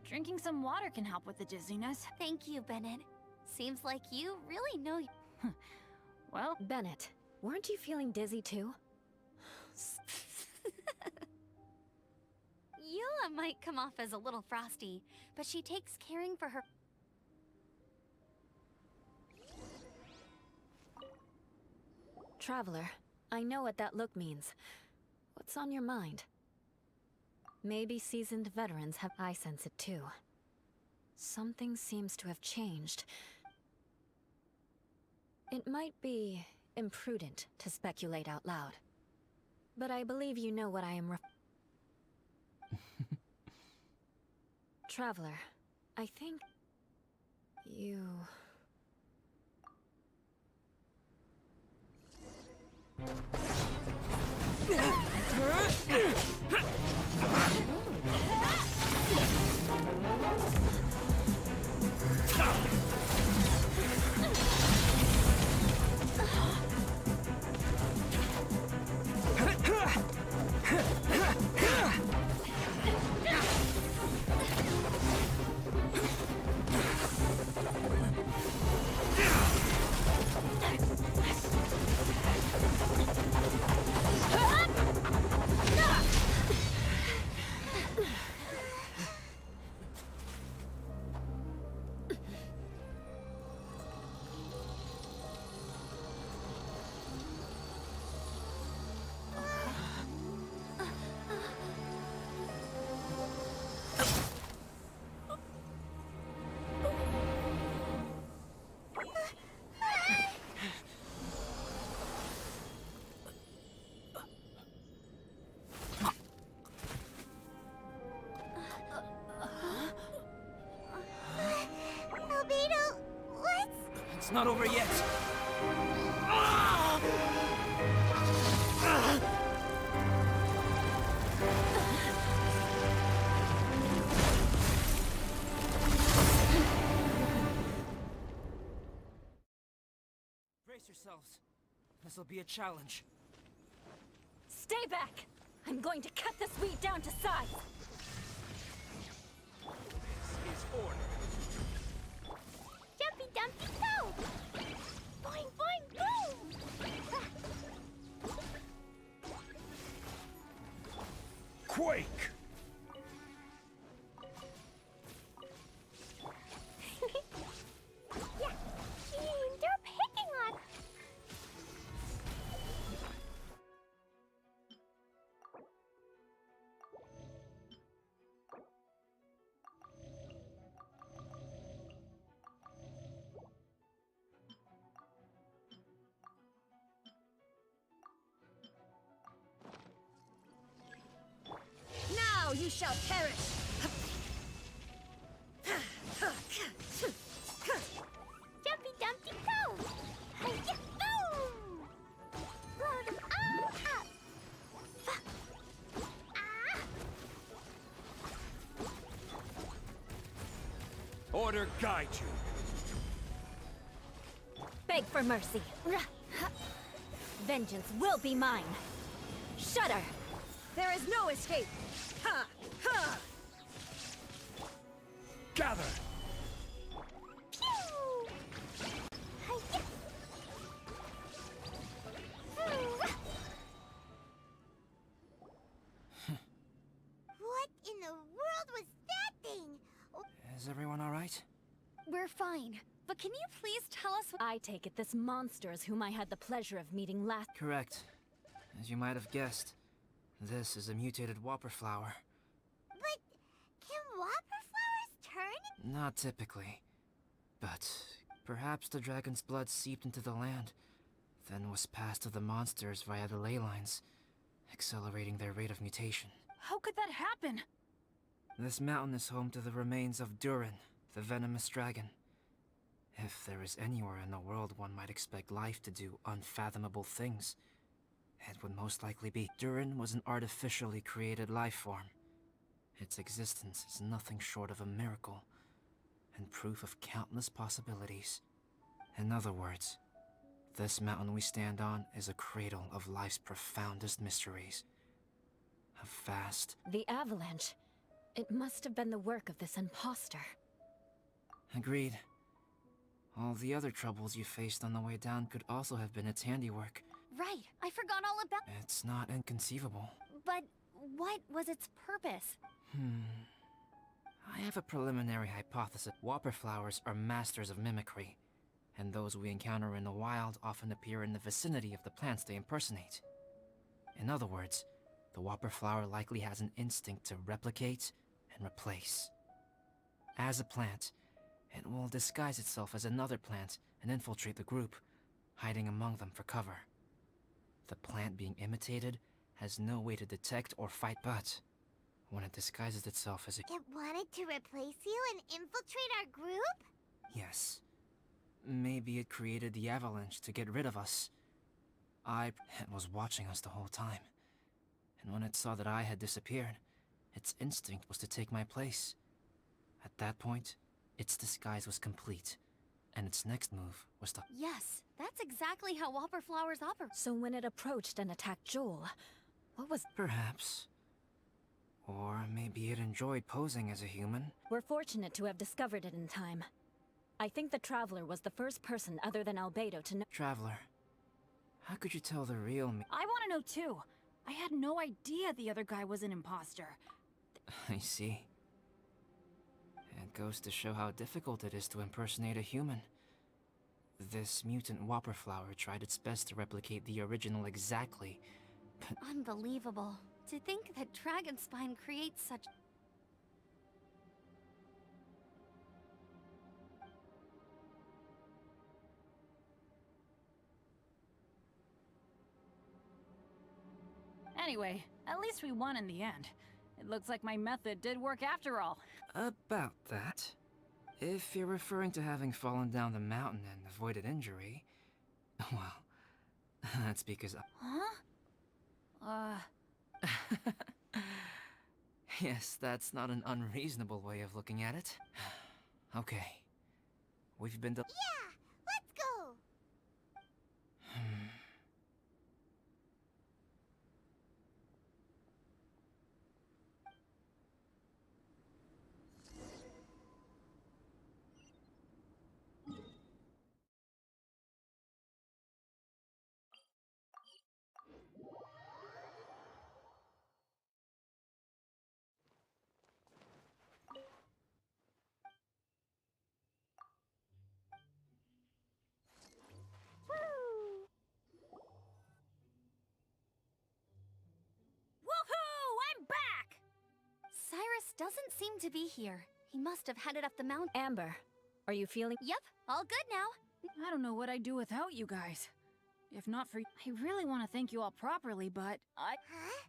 Drinking some water can help with the dizziness. Thank you, Bennett. Seems like you really know... Well, Bennett, weren't you feeling dizzy too? Eula might come off as a little frosty, but she takes caring for her... Traveler, I know what that look means. What's on your mind? Maybe seasoned veterans have... I sense it too. Something seems to have changed. It might be imprudent to speculate out loud. But I believe you know what I am Traveler, I think... you... Albedo, what's... It's not over yet. Brace yourselves. This'll be a challenge. Stay back! I'm going to cut this wheat down to size! This is order. Jumpy Dumpty Go! Boing boing boom! Quake! Yeah, they're picking on... Now you shall perish! Jumpy Dumpty Go! Hi-ya, boom! Blow them all up! Ah! Order guide you. Beg for mercy. Vengeance will be mine. Shudder! There is no escape! Ha! Ha! Gather. Pew! Hi-ya! What in the world was that thing? Is everyone alright? We're fine, but can you please tell us what... I take it this monster is whom I had the pleasure of meeting last... Correct. As you might have guessed, this is a mutated whopper flower. But can whopper flowers turn? Not typically. But perhaps the dragon's blood seeped into the land, then was passed to the monsters via the ley lines, accelerating their rate of mutation. how could that happen? This mountain is home to the remains of Durin, the venomous dragon. If there is anywhere in the world one might expect life to do unfathomable things, it would most likely be. Durin was an artificially created life form. Its existence is nothing short of a miracle, and proof of countless possibilities. In other words, this mountain we stand on is a cradle of life's profoundest mysteries. A vast... The Avalanche. It must have been the work of this imposter. Agreed. All the other troubles you faced on the way down could also have been its handiwork. Right, I forgot all about... It's not inconceivable. But what was its purpose? I have a preliminary hypothesis. Whopper flowers are masters of mimicry, and those we encounter in the wild often appear in the vicinity of the plants they impersonate. In other words, the Whopper flower likely has an instinct to replicate and replace. As a plant, it will disguise itself as another plant and infiltrate the group, hiding among them for cover. The plant being imitated has no way to detect or fight, but when it disguises itself as a... It wanted to replace you and infiltrate our group? Yes. Maybe it created the Avalanche to get rid of us. It was watching us the whole time. And when it saw that I had disappeared, its instinct was to take my place. At that point, its disguise was complete, and its next move was to... Yes, that's exactly how Whopper flowers operate. So when it approached and attacked Joel, what was... Perhaps. Or maybe it enjoyed posing as a human. We're fortunate to have discovered it in time. I think the Traveler was the first person other than Albedo to know... Traveler, how could you tell the real me? I want to know too. I had no idea the other guy was an imposter. I see. It goes to show how difficult it is to impersonate a human. This mutant Whopper flower tried its best to replicate the original exactly, but... Unbelievable. To think that Dragonspine creates such... Anyway, at least we won in the end. It looks like my method did work after all. About that. If you're referring to having fallen down the mountain and avoided injury... Well, that's because Huh? Yes, that's not an unreasonable way of looking at it. Okay. We've been to... Yeah, let's go! Woohoo! I'm back! Cyrus doesn't seem to be here. He must have headed up the mountain. Amber, are you feeling... Yep, all good now. I don't know what I'd do without you guys. If not for... I really want to thank you all properly, but I... Huh?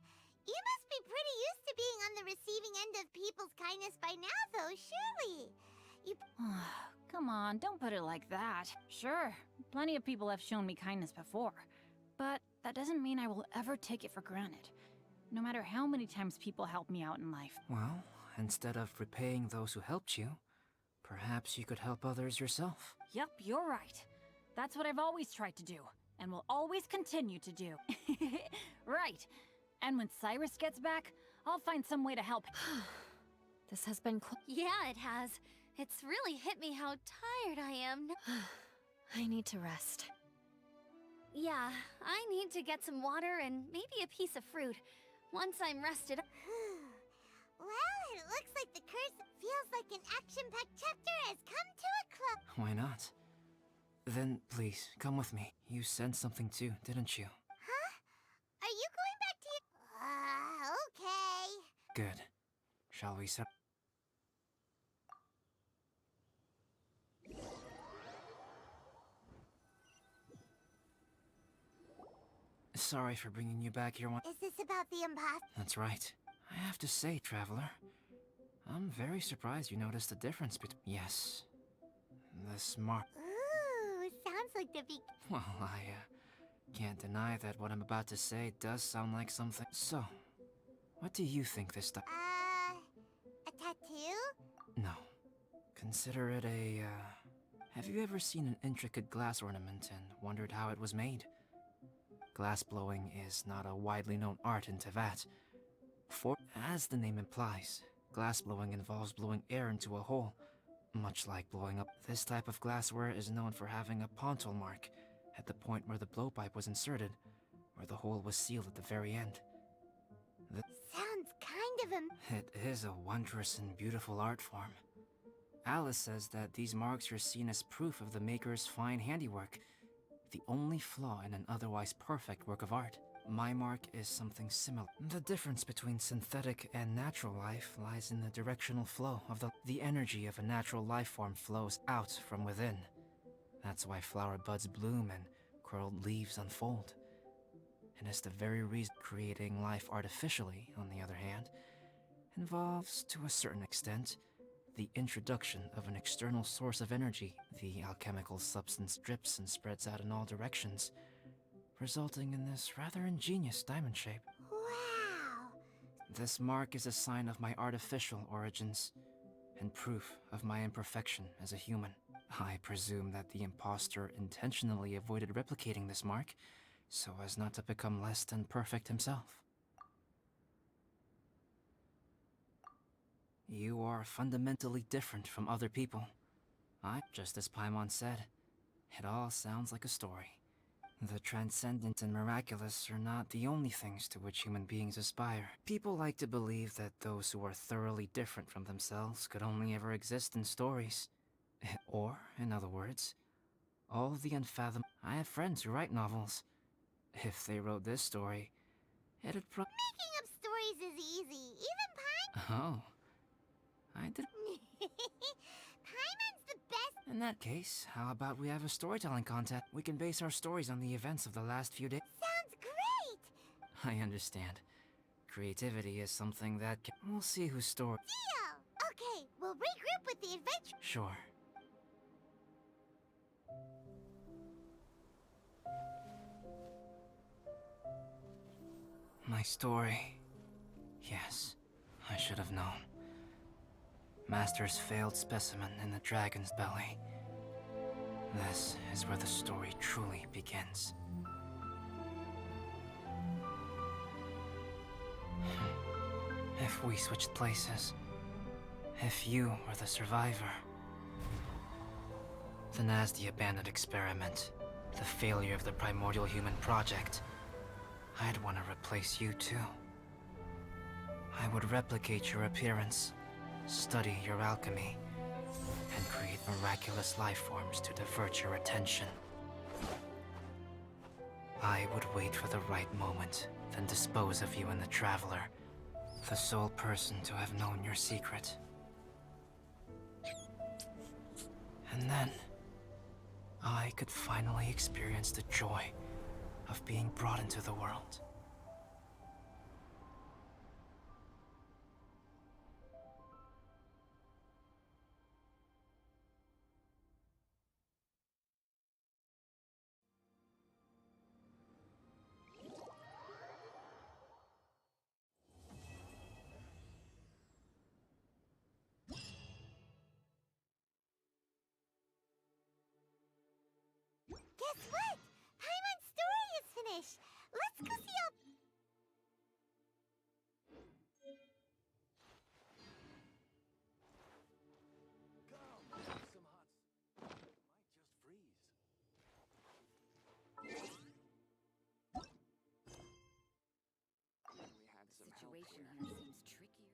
You must be pretty used to being on the receiving end of people's kindness by now, though, surely. You... Come on, don't put it like that. Sure, plenty of people have shown me kindness before, but that doesn't mean I will ever take it for granted. No matter how many times people help me out in life. Well, instead of repaying those who helped you, perhaps you could help others yourself. Yep, you're right. That's what I've always tried to do, and will always continue to do. Right. And when Cyrus gets back, I'll find some way to help. This has been Yeah, it has. It's really hit me how tired I am. I need to rest. Yeah, I need to get some water and maybe a piece of fruit. Once I'm rested... Well, it looks like the curse feels like an action-packed chapter has come to a close. Why not? Then, please, come with me. You sensed something too, didn't you? Huh? Are you going back to your... okay. Good. Shall we set... Sorry for bringing you back here one... Is this about the imposter? That's right. I have to say, Traveler, I'm very surprised you noticed the difference between... Yes. This mark... Ooh, sounds like the big... Well, I can't deny that what I'm about to say does sound like something. So, what do you think this stuff? A tattoo? No. Consider it a, Have you ever seen an intricate glass ornament and wondered how it was made? Glass blowing is not a widely known art in Teyvat. For, as the name implies, glass blowing involves blowing air into a hole. Much like blowing up, this type of glassware is known for having a pontal mark at the point where the blowpipe was inserted, where the hole was sealed at the very end. Sounds kind of It is a wondrous and beautiful art form. Alice says that these marks are seen as proof of the maker's fine handiwork, the only flaw in an otherwise perfect work of art. My mark is something similar. The difference between synthetic and natural life lies in the directional flow of the energy of a natural life form flows out from within. That's why flower buds bloom and curled leaves unfold. And it's the very reason creating life artificially, on the other hand, involves, to a certain extent, the introduction of an external source of energy. The alchemical substance drips and spreads out in all directions, resulting in this rather ingenious diamond shape. Wow! This mark is a sign of my artificial origins, and proof of my imperfection as a human. I presume that the imposter intentionally avoided replicating this mark, so as not to become less than perfect himself. You are fundamentally different from other people. Just as Paimon said, it all sounds like a story. The transcendent and miraculous are not the only things to which human beings aspire. People like to believe that those who are thoroughly different from themselves could only ever exist in stories. Or, in other words, all the unfathomable. I have friends who write novels. If they wrote this story, it'd Making up stories is easy. Even Paimon... Oh. I did... Paimon's the best... In that case, how about we have a storytelling contest? We can base our stories on the events of the last few days. Sounds great! I understand. Creativity is something that can... We'll see whose story... Deal! Okay, we'll regroup with the adventure... Sure. My story... Yes, I should have known. Master's failed specimen in the dragon's belly. This is where the story truly begins. If we switched places, if you were the survivor, then as the abandoned experiment, the failure of the primordial human project, I'd want to replace you too. I would replicate your appearance, study your alchemy, and create miraculous life forms to divert your attention. I would wait for the right moment, then dispose of you in the Traveler, the sole person to have known your secret. And then, I could finally experience the joy of being brought into the world. Guess what? Paimon's story is finished. Let's go see how... Situation here seems trickier.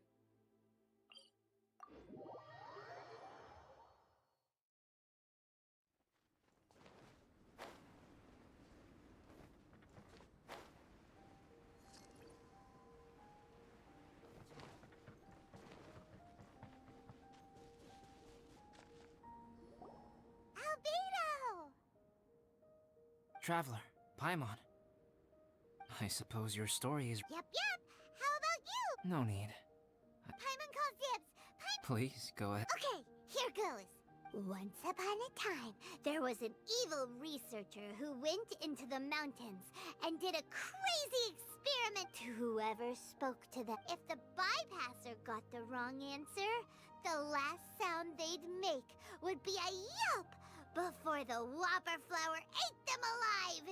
Albedo! Traveler, Paimon. I suppose your story is... Yep. How about you? No need. Paimon calls dibs. Please, go ahead. Okay, here goes. Once upon a time, there was an evil researcher who went into the mountains and did a crazy experiment to whoever spoke to them. If the bypasser got the wrong answer, the last sound they'd make would be a yelp before the Whopper Flower ate them alive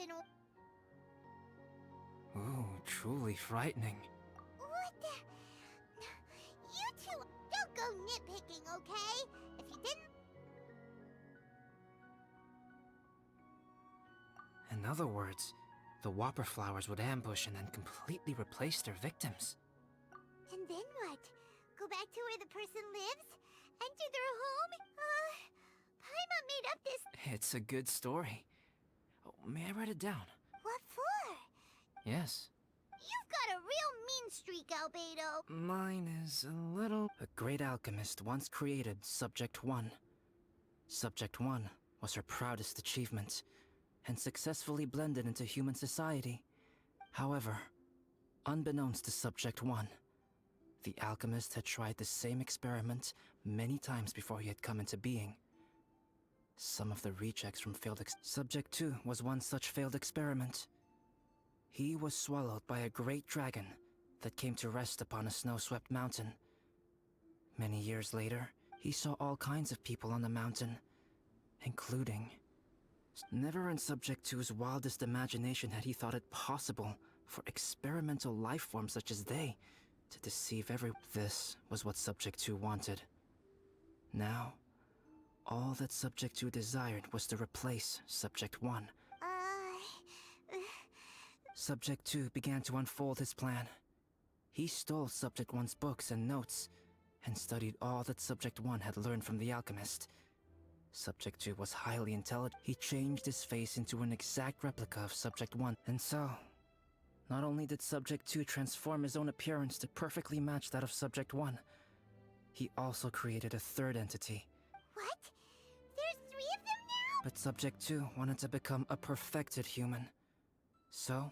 and... Ooh, truly frightening. What the... You two, don't go nitpicking, okay? If you didn't... In other words, the Whopper flowers would ambush and then completely replace their victims. And then what? Go back to where the person lives? Enter their home? Paimon made up this... It's a good story. Oh, may I write it down? What for? Yes. You've got a real mean streak, Albedo. Mine is a little... A great alchemist once created Subject 1. Subject 1 was her proudest achievement, and successfully blended into human society. However, unbeknownst to Subject 1, the alchemist had tried the same experiment many times before he had come into being. Some of the rejects from Subject 2 was one such failed experiment. He was swallowed by a great dragon that came to rest upon a snow-swept mountain. Many years later, he saw all kinds of people on the mountain, including... Never in Subject 2's wildest imagination had he thought it possible for experimental life forms such as they to deceive This was what Subject 2 wanted. Now, all that Subject 2 desired was to replace Subject 1. Subject 2 began to unfold his plan. He stole Subject 1's books and notes, and studied all that Subject 1 had learned from the alchemist. Subject 2 was highly intelligent. He changed his face into an exact replica of Subject 1. And so, not only did Subject 2 transform his own appearance to perfectly match that of Subject 1, he also created a third entity. What? There's 3 of them now? But Subject 2 wanted to become a perfected human. So,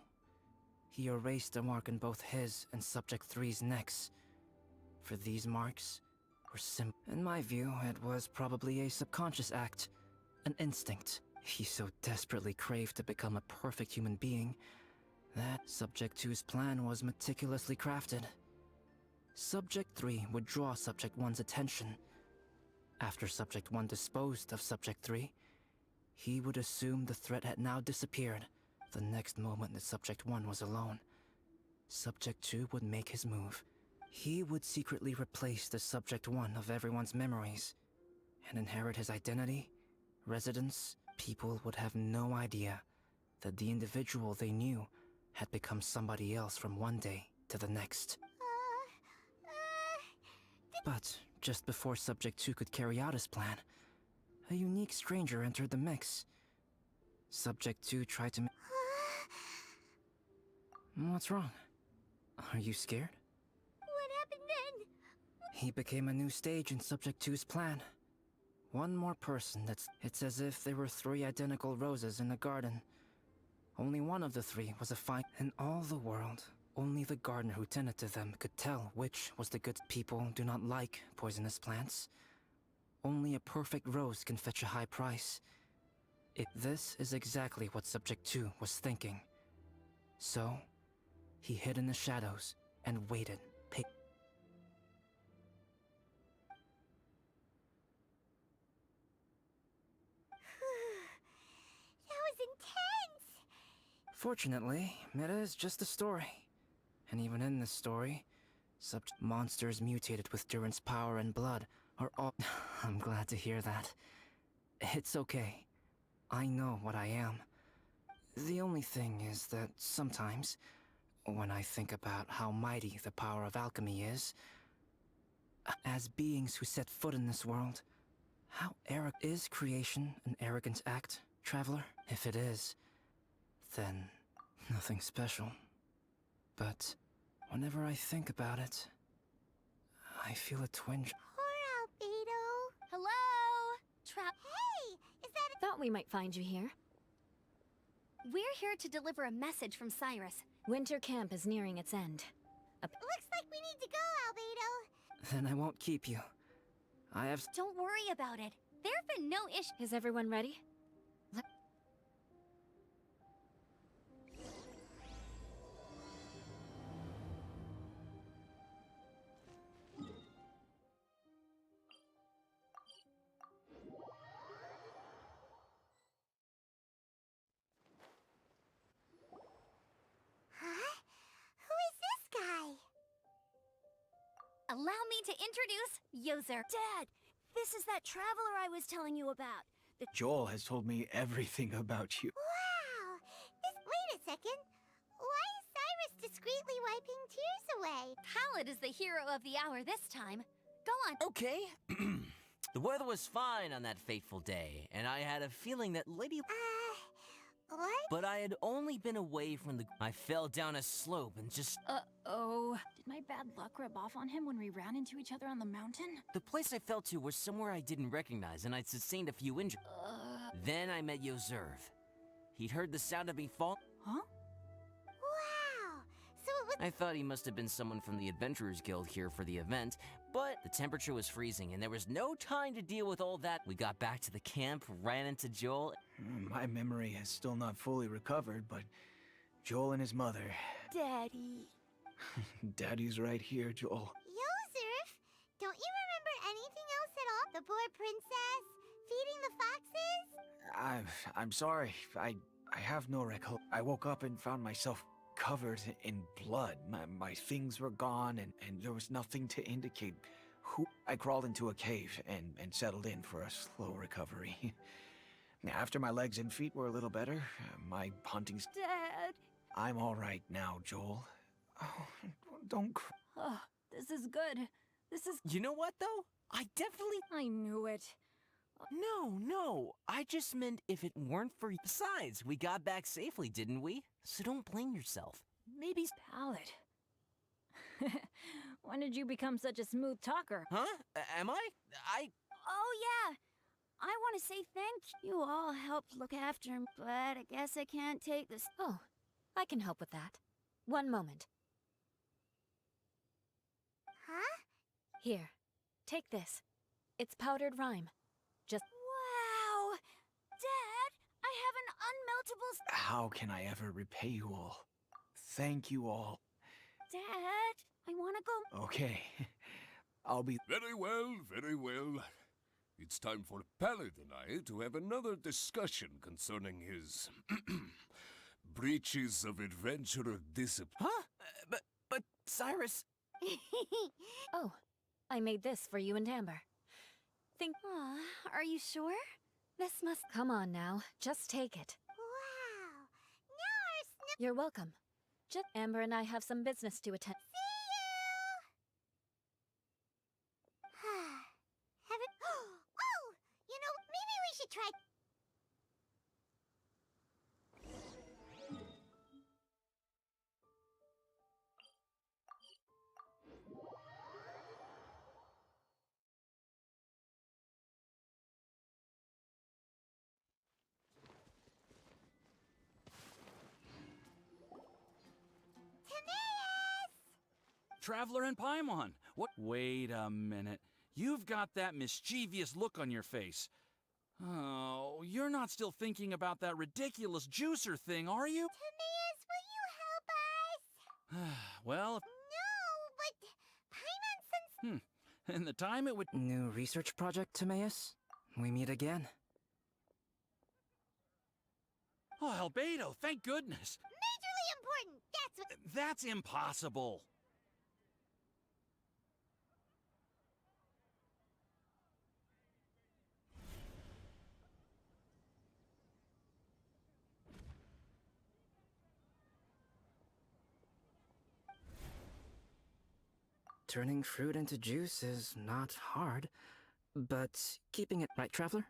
he erased a mark on both his and Subject 3's necks. For these marks were in my view, it was probably a subconscious act, an instinct. He so desperately craved to become a perfect human being that Subject 2's plan was meticulously crafted. Subject 3 would draw Subject 1's attention. After Subject 1 disposed of Subject 3, he would assume the threat had now disappeared. The next moment that Subject 1 was alone, Subject 2 would make his move. He would secretly replace the Subject 1 of everyone's memories and inherit his identity, residence. People would have no idea that the individual they knew had become somebody else from one day to the next. But just before Subject 2 could carry out his plan, a unique stranger entered the mix. Subject 2 tried to... What's wrong? Are you scared? What happened then? He became a new stage in Subject 2's plan. One more person It's as if there were 3 identical roses in a garden. Only one of the 3 was a fine... In all the world, only the gardener who tended to them could tell which was the good. People do not like poisonous plants. Only a perfect rose can fetch a high price. This is exactly what Subject 2 was thinking. So, he hid in the shadows and waited. That was intense! Fortunately, it is just a story. And even in this story, monsters mutated with Duran's power and blood are all... I'm glad to hear that. It's okay. I know what I am. The only thing is that sometimes, when I think about how mighty the power of alchemy is, as beings who set foot in this world, how is creation an arrogant act, traveler? If it is, then nothing special. But whenever I think about it, I feel a twinge. Poor Albedo. Hello? Hey, is that Thought we might find you here. We're here to deliver a message from Cyrus. Winter camp is nearing its end. Looks like we need to go, Albedo. Then I won't keep you. I have. Don't worry about it. There have been no issues. Is everyone ready? Huh? Who is this guy? Allow me to introduce Yoser. Dad, this is that traveler I was telling you about. Joel has told me everything about you. Wow! Wait a second. Why is Cyrus discreetly wiping tears away? Pallet is the hero of the hour this time. Go on. Okay. The weather was fine on that fateful day, and I had a feeling that Lady... What? But I had only been away from the... I fell down a slope and just... Uh-oh. Did my bad luck rub off on him when we ran into each other on the mountain? The place I fell to was somewhere I didn't recognize, and I'd sustained a few injuries. Then I met Yoserv. He'd heard the sound of me fall... Huh? Wow! So it was... I thought he must have been someone from the Adventurers Guild here for the event, but the temperature was freezing, and there was no time to deal with all that. We got back to the camp, ran into Joel... My memory has still not fully recovered, but Joel and his mother... Daddy. Daddy's right here, Joel. Yoserf, don't you remember anything else at all? The poor princess? Feeding the foxes? I'm sorry. I have no recollection. I woke up and found myself covered in blood. My things were gone, and there was nothing to indicate who... I crawled into a cave and settled in for a slow recovery. After my legs and feet were a little better, my hunting... Dad. I'm all right now, Joel. Oh, don't cry. Oh, this is good. This is... You know what, though? I definitely... I knew it. No. I just meant if it weren't for... Besides, we got back safely, didn't we? So don't blame yourself. Maybe... Pallet. When did you become such a smooth talker? Huh? Am I? Oh, yeah. I want to say thank you. You all helped look after him, but I guess I can't take this. Oh, I can help with that. One moment. Huh? Here, take this. It's powdered rhyme. Just... Wow! Dad, I have an unmeltable... How can I ever repay you all? Thank you all. Dad, I want to go... Okay. I'll be... Very well, very well. It's time for Pallet and I to have another discussion concerning his... breaches of adventurer discipline. Huh? But Cyrus... Oh, I made this for you and Amber. Are you sure? This must... Come on now, just take it. Wow! Now our You're welcome. Just Amber and I have some business to attend. See you! Haven't... Oh! You know, maybe we should try... Traveler and Paimon. What? Wait a minute. You've got that mischievous look on your face. Oh, you're not still thinking about that ridiculous juicer thing, are you? Timaeus, will you help us? Well, No, but... Paimon-sen's... in the time it would... New research project, Timaeus? We meet again. Oh, Albedo, thank goodness. Majorly important, that's what... That's impossible. Turning fruit into juice is not hard, but keeping it right, Traveler?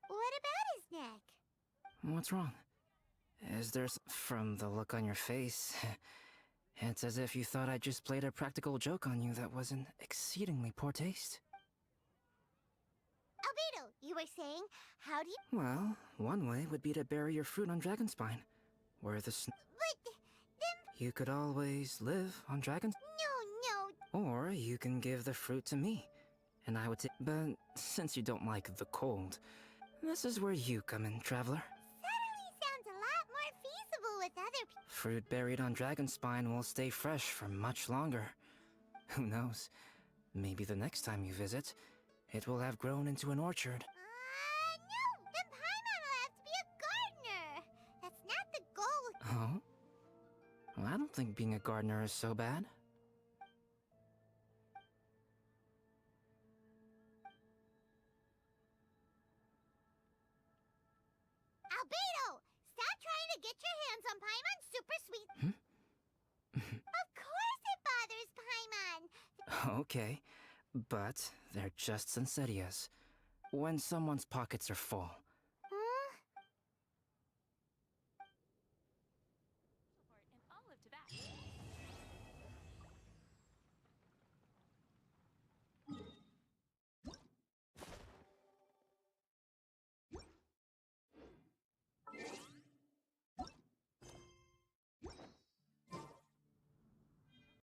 What about his neck? What's wrong? Is there from the look on your face, it's as if you thought I just played a practical joke on you that was in exceedingly poor taste. Albedo, you were saying, how do you... Well, one way would be to bury your fruit on Dragonspine, where the But... then... You could always live on dragons. No, Or you can give the fruit to me, and I would take. But since you don't like the cold, this is where you come in, traveler. suddenly sounds a lot more feasible with other people. Fruit buried on Dragonspine will stay fresh for much longer. Who knows? Maybe the next time you visit, it will have grown into an orchard. No! Then Paimon will have to be a gardener! That's not the goal! Oh? Well, I don't think being a gardener is so bad. Albedo! Stop trying to get your hands on Paimon's super sweet... Of course it bothers Paimon! Okay, but they're just Sensetias. When someone's pockets are full,